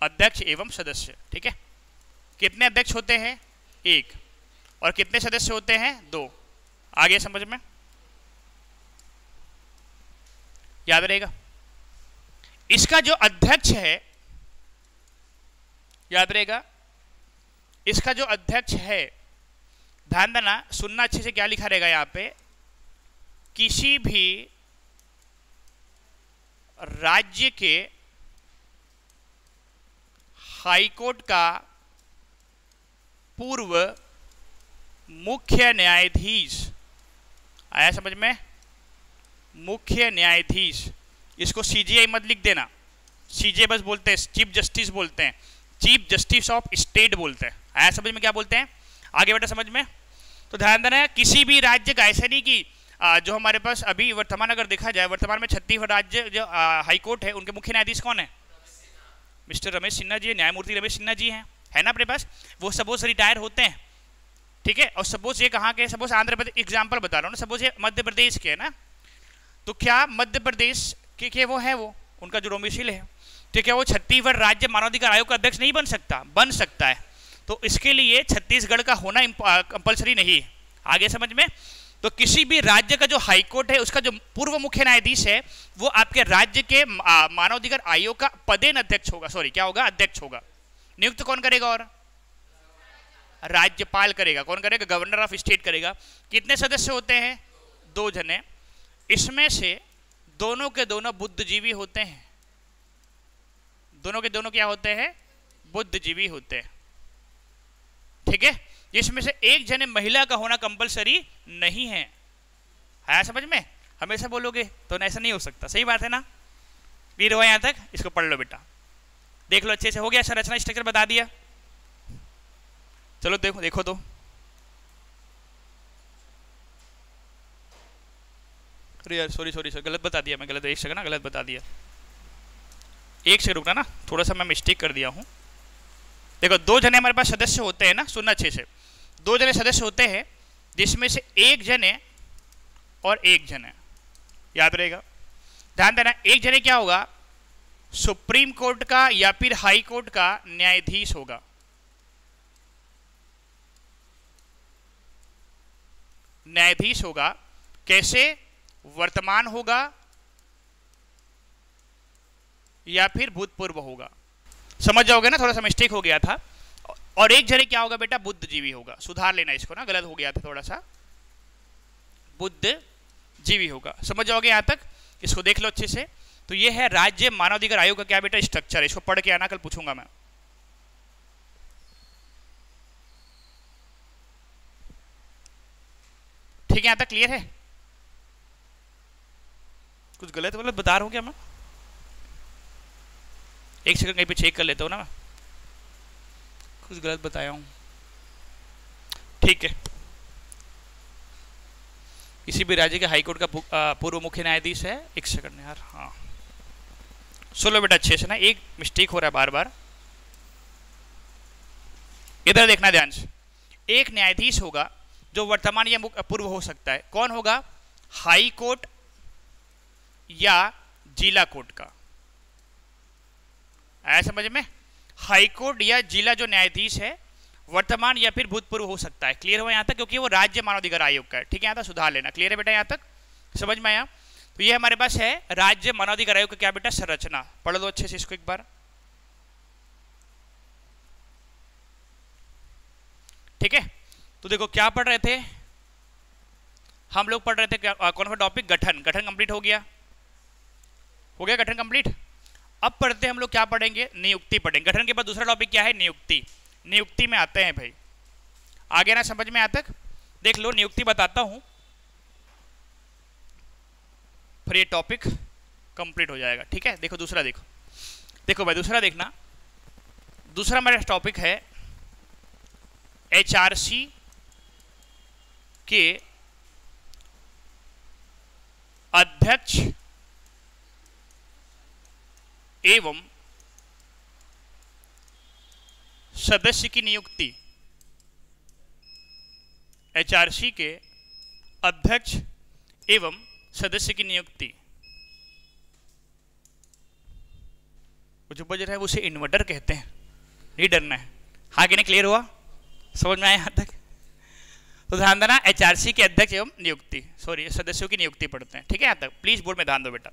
अध्यक्ष एवं सदस्य, ठीक है? कितने अध्यक्ष होते हैं? 1। और कितने सदस्य होते हैं? 2। आगे समझ में? याद रहेगा? इसका जो अध्यक्ष है, याद रहेगा, इसका जो अध्यक्ष है, ध्यान देना, सुनना अच्छे से, क्या लिखा रहेगा यहां पे? किसी भी राज्य के हाईकोर्ट का पूर्व मुख्य न्यायाधीश। आया समझ में? मुख्य न्यायाधीश, इसको सीजीआई मत लिख देना, सीजे बस बोलते हैं, चीफ जस्टिस बोलते हैं, चीफ जस्टिस ऑफ स्टेट बोलते हैं। आया समझ में? क्या बोलते हैं? आगे बेटा समझ में? तो ध्यान देना है, किसी भी राज्य का, ऐसा नहीं कि जो हमारे पास अभी वर्तमान अगर देखा जाए, वर्तमान में छत्तीसगढ़ राज्य जो हाईकोर्ट है, उनके मुख्य न्यायाधीश कौन है? मिस्टर रमेश सिन्हा जी, न्यायमूर्ति रमेश सिन्हा जी हैं, है ना अपने पास? वो सपोज रिटायर होते हैं, ठीक है? और सपोज ये कहाँ के? सपोज आंध्र प्रदेश, एग्जाम्पल बता रहा हूँ ना, सपोज ये मध्य प्रदेश के है ना, तो क्या मध्य प्रदेश के वो है, वो उनका जो डोमिसाइल है, ठीक है? वो छत्तीसगढ़ राज्य मानवाधिकार आयोग का अध्यक्ष नहीं बन सकता? बन सकता है। तो इसके लिए छत्तीसगढ़ का होना कंपलसरी नहीं है। आगे समझ में? तो किसी भी राज्य का जो हाईकोर्ट है, उसका जो पूर्व मुख्य न्यायाधीश है, वो आपके राज्य के मानवाधिकार आयोग का पदेन अध्यक्ष होगा, सॉरी क्या होगा? अध्यक्ष होगा। नियुक्त कौन करेगा? और राज्यपाल करेगा। कौन करेगा? गवर्नर ऑफ स्टेट करेगा। कितने सदस्य होते हैं? 2 जने। इसमें से दोनों के दोनों बुद्धिजीवी होते हैं। दोनों के दोनों क्या होते हैं? बुद्धिजीवी होते हैं। ठीक है। इसमें से एक जने महिला का होना कंपलसरी नहीं है। आया समझ में? हमेशा बोलोगे तो ऐसा नहीं हो सकता। सही बात है ना? क्लियर हुआ यहां तक? इसको पढ़ लो बेटा, देख लो अच्छे से। हो गया? संरचना स्ट्रक्चर बता दिया। चलो देखो देखो तो। अरे यार सॉरी सॉरी सर, गलत बता दिया मैं। गलत, एक सेकंड ना, गलत बता दिया। एक से रुकना ना, थोड़ा सा मैं मिस्टेक कर दिया हूँ। देखो 2 जने हमारे पास सदस्य होते हैं ना, सुनना अच्छे से। 2 जने सदस्य होते हैं जिसमें से एक जने और एक जने, याद रहेगा। ध्यान देना, एक जने क्या होगा? सुप्रीम कोर्ट का या फिर हाई कोर्ट का न्यायाधीश होगा। न्यायाधीश होगा। कैसे? वर्तमान होगा या फिर भूतपूर्व होगा। समझ जाओगे ना? थोड़ा सा मिस्टेक हो गया था। और एक जने क्या होगा बेटा? बुद्धिजीवी होगा। सुधार लेना इसको ना, गलत हो गया था थोड़ा सा। बुद्धिजीवी होगा। समझ जाओगे यहां तक? इसको देख लो अच्छे से। तो ये है राज्य मानवाधिकार आयोग का क्या बेटा? स्ट्रक्चर। इसको पढ़ के आना, कल पूछूंगा मैं। ठीक है? यहां तक क्लियर है? कुछ गलत गलत बता रहा हूं क्या मैं? एक सेकंड कहीं पे चेक कर लेता हूं ना मैं, कुछ गलत बताया हूं। ठीक है। किसी भी राज्य के हाईकोर्ट का पूर्व मुख्य न्यायाधीश है। एक सेकंड यार, हाँ सुनो बेटा अच्छे से ना, एक मिस्टेक हो रहा है बार बार। इधर देखना ध्यान से। एक न्यायाधीश होगा जो वर्तमान या पूर्व हो सकता है। कौन होगा? हाई कोर्ट या जिला कोर्ट का। आया समझ में? हाई कोर्ट या जिला जो न्यायाधीश है वर्तमान या फिर भूतपूर्व हो सकता है। क्लियर हो यहां तक? क्योंकि वो राज्य मानवाधिकार आयोग का है। ठीक है? यहां तक सुधार लेना। क्लियर है बेटा यहां तक? समझ में आया? तो ये हमारे पास है राज्य मानवाधिकार आयोग का क्या बेटा? संरचना। पढ़ लो अच्छे से इसको एक बार। ठीक है। तो देखो क्या पढ़ रहे थे हम लोग? पढ़ रहे थे कौन सा टॉपिक? गठन। गठन कंप्लीट हो गया। हो गया गठन कंप्लीट। अब पढ़ते हैं हम लोग, क्या पढ़ेंगे? नियुक्ति पढ़ेंगे। गठन के बाद दूसरा टॉपिक क्या है? नियुक्ति। नियुक्ति में आते हैं भाई। आगे ना समझ में आता? देख लो, नियुक्ति बताता हूं, फिर ये टॉपिक कंप्लीट हो जाएगा। ठीक है? देखो दूसरा, देखो देखो भाई, दूसरा देखना। दूसरा मेरा टॉपिक है एचआरसी के अध्यक्ष एवं सदस्य की नियुक्ति। एचआरसी के अध्यक्ष एवं सदस्य की नियुक्ति। जो बज रहा है उसे इन्वर्टर कहते हैं, नहीं डरना है। हाँ कि नहीं? क्लियर हुआ? समझ में आया यहां तक? तो ध्यान देना, एचआरसी के अध्यक्ष एवं नियुक्ति, सॉरी सदस्यों की नियुक्ति पढ़ते हैं। ठीक है? यहां तक प्लीज बोर्ड में ध्यान दो बेटा,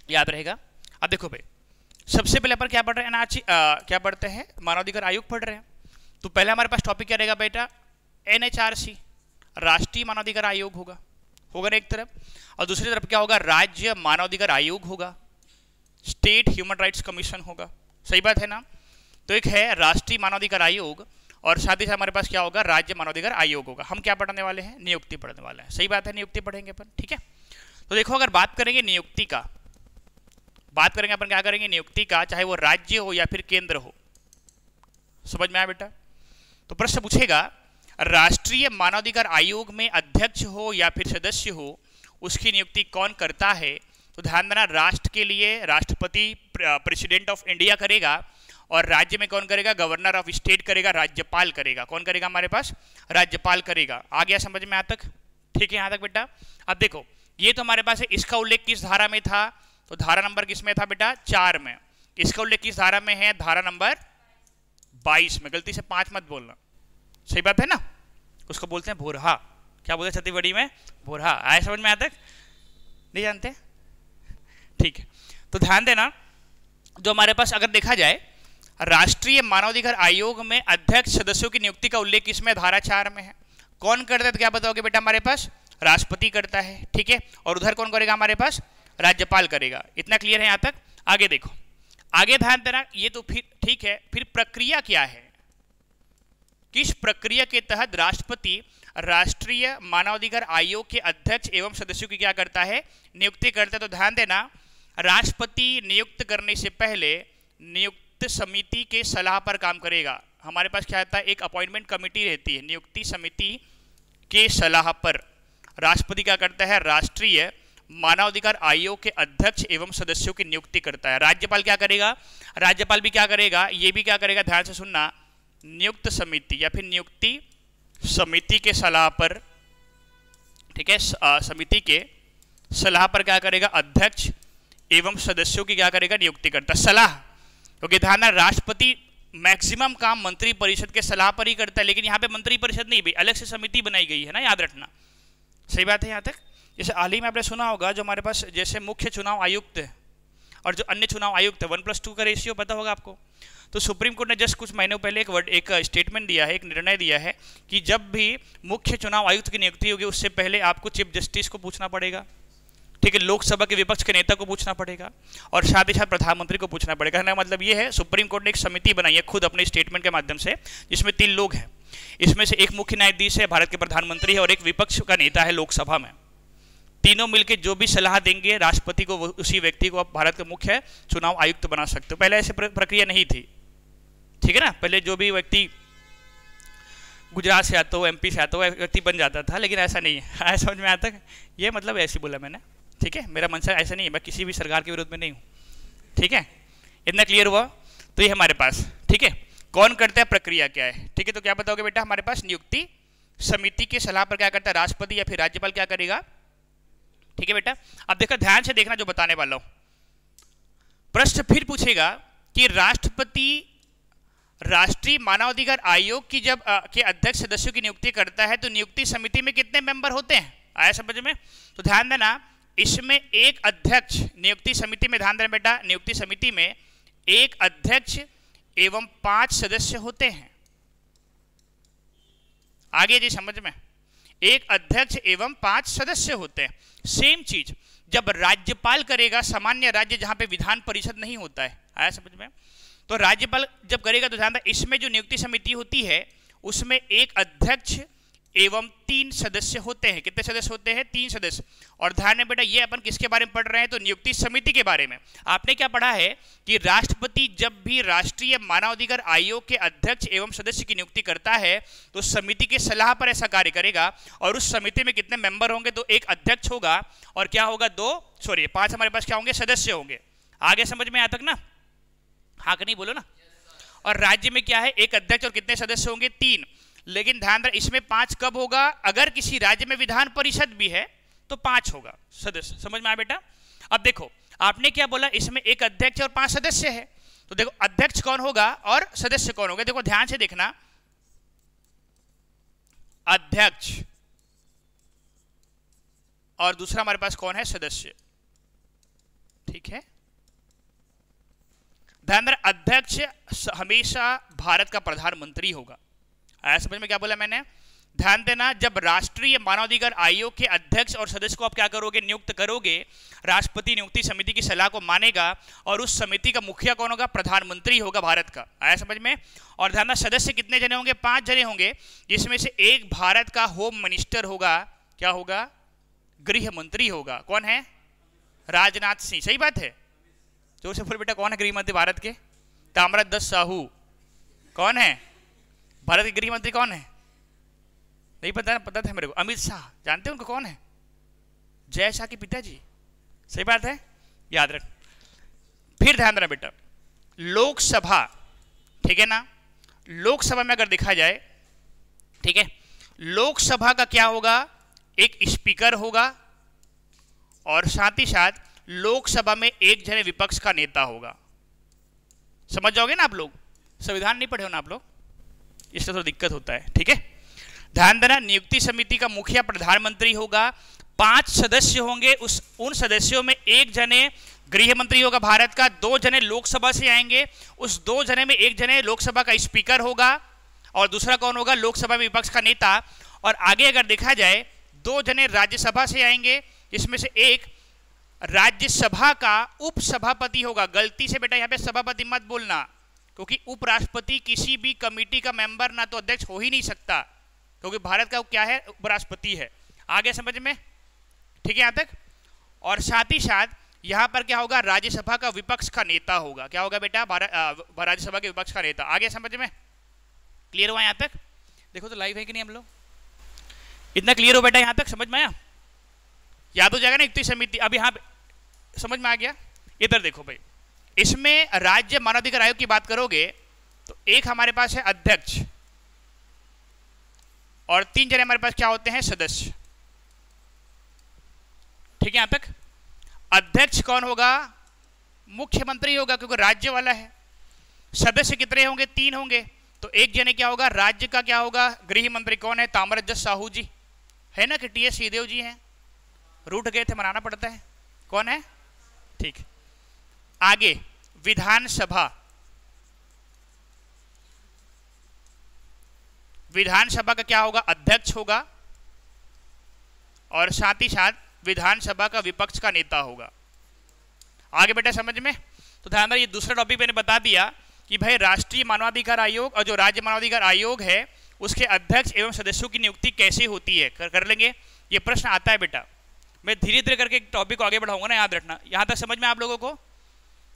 याद रहेगा। अब देखो भाई, सबसे पहले अपन क्या पढ़ रहे हैं? क्या पढ़ते हैं? मानवाधिकार आयोग पढ़ रहे हैं। तो पहले हमारे पास टॉपिक क्या रहेगा बेटा? एनएचआरसी, राष्ट्रीय मानवाधिकार आयोग होगा। होगा ना एक तरफ, और दूसरी तरफ क्या होगा? राज्य मानवाधिकार आयोग होगा, स्टेट ह्यूमन राइट्स कमीशन होगा। सही बात है ना? तो एक है राष्ट्रीय मानवाधिकार आयोग, और साथ ही साथ हमारे पास क्या होगा? राज्य मानवाधिकार आयोग होगा। हम क्या पढ़ने वाले हैं? नियुक्ति पढ़ने वाले हैं। सही बात है, नियुक्ति पढ़ेंगे अपन। ठीक है? तो देखो, अगर बात करेंगे नियुक्ति का, बात करेंगे अपन क्या करेंगे? नियुक्ति का, चाहे वो राज्य हो या फिर केंद्र हो। समझ में आया बेटा? तो प्रश्न पूछेगा, राष्ट्रीय मानवाधिकार आयोग में अध्यक्ष हो या फिर सदस्य हो, उसकी नियुक्ति कौन करता है? तो ध्यान देना, राष्ट्र के लिए राष्ट्रपति प्रेसिडेंट ऑफ इंडिया करेगा, और राज्य में कौन करेगा? गवर्नर ऑफ स्टेट करेगा, राज्यपाल करेगा। कौन करेगा हमारे पास? राज्यपाल करेगा। आ गया समझ में यहां तक? ठीक है यहां तक बेटा? अब देखो, ये तो हमारे पास है। इसका उल्लेख किस धारा में था? तो धारा नंबर किस में था बेटा? 4 में। इसका उल्लेख किस धारा में है? धारा नंबर 22 में। गलती से 5 मत बोलना। सही बात है ना? उसको बोलते हैं भोरहा। क्या बोलते हैं छत्तीसगढ़ी में? भोरहा। आया समझ में यहां तक? नहीं जानते? ठीक है, तो ध्यान देना, जो हमारे पास अगर देखा जाए राष्ट्रीय मानवाधिकार आयोग में अध्यक्ष सदस्यों की नियुक्ति का उल्लेख इसमें धारा 4 में है। कौन करता है तो क्या बताओगे बेटा? हमारे पास राष्ट्रपति करता है, ठीक है। और उधर कौन करेगा? हमारे पास राज्यपाल करेगा। इतना क्लियर है यहाँ तक? आगे देखो, आगे ध्यान देना, ये तो फिर ठीक है। फिर प्रक्रिया क्या है? किस प्रक्रिया के तहत राष्ट्रपति राष्ट्रीय मानवाधिकार आयोग के अध्यक्ष एवं सदस्यों की क्या करता है? नियुक्ति करता है। तो ध्यान देना, राष्ट्रपति नियुक्त करने से पहले नियुक्त समिति के सलाह पर काम करेगा। हमारे पास क्या आता है? एक अपॉइंटमेंट कमेटी रहती है, नियुक्ति समिति के सलाह पर राष्ट्रपति क्या करता है? राष्ट्रीय मानवाधिकार आयोग के अध्यक्ष एवं सदस्यों की नियुक्ति करता है। राज्यपाल क्या करेगा? राज्यपाल भी क्या करेगा? ये भी क्या करेगा? ध्यान से सुनना, नियुक्त समिति या फिर नियुक्ति समिति के सलाह पर, ठीक है, समिति के सलाह पर क्या करेगा? अध्यक्ष एवं सदस्यों की क्या करेगा? नियुक्ति करता। सलाह, क्योंकि ध्यान, राष्ट्रपति मैक्सिमम काम मंत्री परिषद के सलाह पर ही करता है, लेकिन यहाँ पे मंत्री परिषद नहीं भाई, अलग से समिति बनाई गई है ना, याद रखना। सही बात है यहाँ तक? जैसे हाल ही में आपने सुना होगा, जो हमारे पास जैसे मुख्य चुनाव आयुक्त है और जो अन्य चुनाव आयुक्त है, 1+2 का रेशियो पता होगा आपको। तो सुप्रीम कोर्ट ने जस्ट कुछ महीनों पहले एक स्टेटमेंट दिया है, एक निर्णय दिया है कि जब भी मुख्य चुनाव आयुक्त की नियुक्ति होगी उससे पहले आपको चीफ जस्टिस को पूछना पड़ेगा, ठीक है, लोकसभा के विपक्ष के नेता को पूछना पड़ेगा और साथ ही साथ प्रधानमंत्री को पूछना पड़ेगा। कहने का मतलब ये है, सुप्रीम कोर्ट ने एक समिति बनाई है खुद अपने स्टेटमेंट के माध्यम से, जिसमें 3 लोग हैं। इसमें से एक मुख्य न्यायाधीश है, भारत के प्रधानमंत्री है, और एक विपक्ष का नेता है लोकसभा में। तीनों मिलकर जो भी सलाह देंगे राष्ट्रपति को, उसी व्यक्ति को आप भारत का मुख्य चुनाव आयुक्त बना सकते हो। पहले ऐसी प्रक्रिया नहीं थी, ठीक है ना। पहले जो भी व्यक्ति गुजरात से आता हो, MP से आता हो, व्यक्ति बन जाता था, लेकिन ऐसा नहीं है। आया समझ में आता है? ये मतलब ऐसे बोला मैंने, ठीक है। मेरा मंशा ऐसा नहीं है, मैं किसी भी सरकार के विरोध में नहीं हूँ, ठीक है। इतना क्लियर हुआ? तो ये हमारे पास, ठीक है, कौन करता है, प्रक्रिया क्या है, ठीक है। तो क्या बताओगे बेटा? हमारे पास नियुक्ति समिति के सलाह पर क्या करता है? राष्ट्रपति या फिर राज्यपाल क्या करेगा, ठीक है बेटा। अब देखो, ध्यान से देखना जो बताने वाला हूं। प्रश्न फिर पूछेगा कि राष्ट्रपति राष्ट्रीय मानवाधिकार आयोग की जब के अध्यक्ष सदस्यों की नियुक्ति करता है तो नियुक्ति समिति में कितने मेंबर होते हैं? आया समझ में? तो ध्यान देना, इसमें एक अध्यक्ष, नियुक्ति समिति में ध्यान देना बेटा, नियुक्ति समिति में एक अध्यक्ष एवं 5 सदस्य होते हैं। आगे जी समझ में, एक अध्यक्ष एवं 5 सदस्य होते हैं। सेम चीज जब राज्यपाल करेगा, सामान्य राज्य जहां पे विधान परिषद नहीं होता है, आया समझ में, तो राज्यपाल जब करेगा तो ध्यान दें, इसमें जो नियुक्ति समिति होती है उसमें एक अध्यक्ष एवं 3 सदस्य होते हैं। कितने सदस्य होते हैं? 3 सदस्य। और ध्यान में बेटा, ये अपन किसके बारे में पढ़ रहे हैं? तो नियुक्ति समिति के बारे में। आपने क्या पढ़ा है कि राष्ट्रपति जब भी राष्ट्रीय मानवाधिकार आयोग के अध्यक्ष एवं सदस्य की नियुक्ति करता है तो समिति के सलाह पर ऐसा कार्य करेगा। और उस समिति में कितने मेंबर होंगे? तो एक अध्यक्ष होगा और क्या होगा? 5 हमारे पास क्या होंगे? सदस्य होंगे। आगे समझ में आता तक ना? हाँ कि नहीं बोलो ना। और राज्य में क्या है? एक अध्यक्ष और कितने सदस्य होंगे? 3। लेकिन ध्यान रख, इसमें 5 कब होगा? अगर किसी राज्य में विधान परिषद भी है तो 5 होगा सदस्य। समझ में आया बेटा? अब देखो, आपने क्या बोला? इसमें एक अध्यक्ष और 5 सदस्य है। तो देखो, अध्यक्ष कौन होगा और सदस्य कौन होगा? देखो ध्यान से देखना, अध्यक्ष और दूसरा हमारे पास कौन है? सदस्य, ठीक है। ध्यान रख, अध्यक्ष हमेशा भारत का प्रधानमंत्री होगा। आया समझ में क्या बोला मैंने? ध्यान देना, जब राष्ट्रीय मानवाधिकार आयोग के अध्यक्ष और सदस्य को आप क्या करोगे? नियुक्त करोगे। राष्ट्रपति नियुक्ति समिति की सलाह को मानेगा और उस समिति का मुखिया कौन होगा? प्रधानमंत्री होगा भारत का। आया समझ में? और ध्यान, सदस्य कितने जने होंगे? 5 जने होंगे, जिसमें से एक भारत का होम मिनिस्टर होगा। क्या होगा? गृह मंत्री होगा। कौन है? राजनाथ सिंह। सही बात है? जोर से बोल बेटा, कौन है गृह मंत्री भारत के? ताम्रध्वज साहू। कौन है भारत के गृह मंत्री? कौन है? नहीं पता? पता था मेरे को, अमित शाह। जानते हैं उनको? कौन है? जय शाह के पिताजी। सही बात है, याद रख। फिर ध्यान देना बेटा, लोकसभा, ठीक है ना, लोकसभा में अगर देखा जाए, ठीक है, लोकसभा का क्या होगा? एक स्पीकर होगा और साथ ही साथ लोकसभा में एक जने विपक्ष का नेता होगा। समझ जाओगे ना आप लोग? संविधान नहीं पढ़े हो ना आप लोग, इससे थोड़ा दिक्कत होता है, ठीक है। ध्यान देना, नियुक्ति समिति का मुखिया प्रधानमंत्री होगा। 5 सदस्य होंगे, उन सदस्यों में एक जने गृह मंत्री होगा भारत का, 2 जने लोकसभा से आएंगे, उस 2 जने में 1 जने लोकसभा का स्पीकर होगा और दूसरा कौन होगा, लोकसभा में विपक्ष का नेता। और आगे अगर देखा जाए 2 जने राज्यसभा से आएंगे, जिसमें से एक राज्यसभा का उपसभापति होगा। गलती से बेटा यहाँ पे सभापति मत बोलना, क्योंकि उपराष्ट्रपति किसी भी कमेटी का मेंबर ना तो अध्यक्ष हो ही नहीं सकता, क्योंकि भारत का क्या है, उपराष्ट्रपति है। आगे समझ में, ठीक है यहाँ तक। और साथ ही साथ यहाँ पर क्या होगा, राज्यसभा का विपक्ष का नेता होगा। क्या होगा बेटा, राज्यसभा के विपक्ष का नेता। आगे समझ में, क्लियर हुआ यहाँ तक? देखो तो लाइव है कि नहीं हम लोग, इतना क्लियर हो बेटा यहाँ तक, समझ में आया? याद हो जाएगा ना युक्ति समिति। अब यहाँ समझ में आ गया? इधर देखो भाई, इसमें राज्य मानवाधिकार आयोग की बात करोगे तो एक हमारे पास है अध्यक्ष और 3 जने हमारे पास क्या होते हैं, सदस्य। ठीक है यहाँ तक। अध्यक्ष कौन होगा, मुख्यमंत्री होगा, क्योंकि राज्य वाला है। सदस्य कितने होंगे, 3 होंगे। तो एक जने क्या होगा, राज्य का क्या होगा, गृह मंत्री। कौन है, ताम्रध्वज साहू जी है ना, कि टीएस सिंहदेव जी हैं, रूठ गए थे, मनाना पड़ता है। कौन है, ठीक। आगे विधानसभा, विधानसभा का क्या होगा, अध्यक्ष होगा और साथ ही साथ विधानसभा का विपक्ष का नेता होगा। आगे बेटा समझ में। तो ध्यान रखिए, ये दूसरा टॉपिक मैंने बता दिया कि भाई राष्ट्रीय मानवाधिकार आयोग और जो राज्य मानवाधिकार आयोग है उसके अध्यक्ष एवं सदस्यों की नियुक्ति कैसे होती है, कर लेंगे। ये प्रश्न आता है बेटा, मैं धीरे धीरे करके टॉपिक को आगे बढ़ाऊंगा ना, याद रखना। यहाँ तक समझ में आप लोगों को?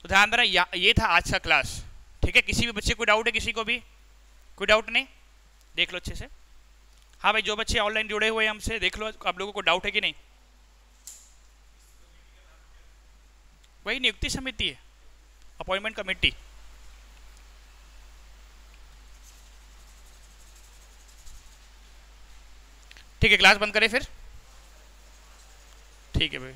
तो ध्यान देना, ये था आज का क्लास। ठीक है, किसी भी बच्चे को डाउट है, किसी को भी कोई डाउट नहीं, देख लो अच्छे से। हाँ भाई, जो बच्चे ऑनलाइन जुड़े हुए हैं हमसे, देख लो आप लोगों को डाउट है कि नहीं। वही नियुक्ति समिति है, अपॉइंटमेंट कमेटी। ठीक है, क्लास बंद करें फिर। ठीक है भाई।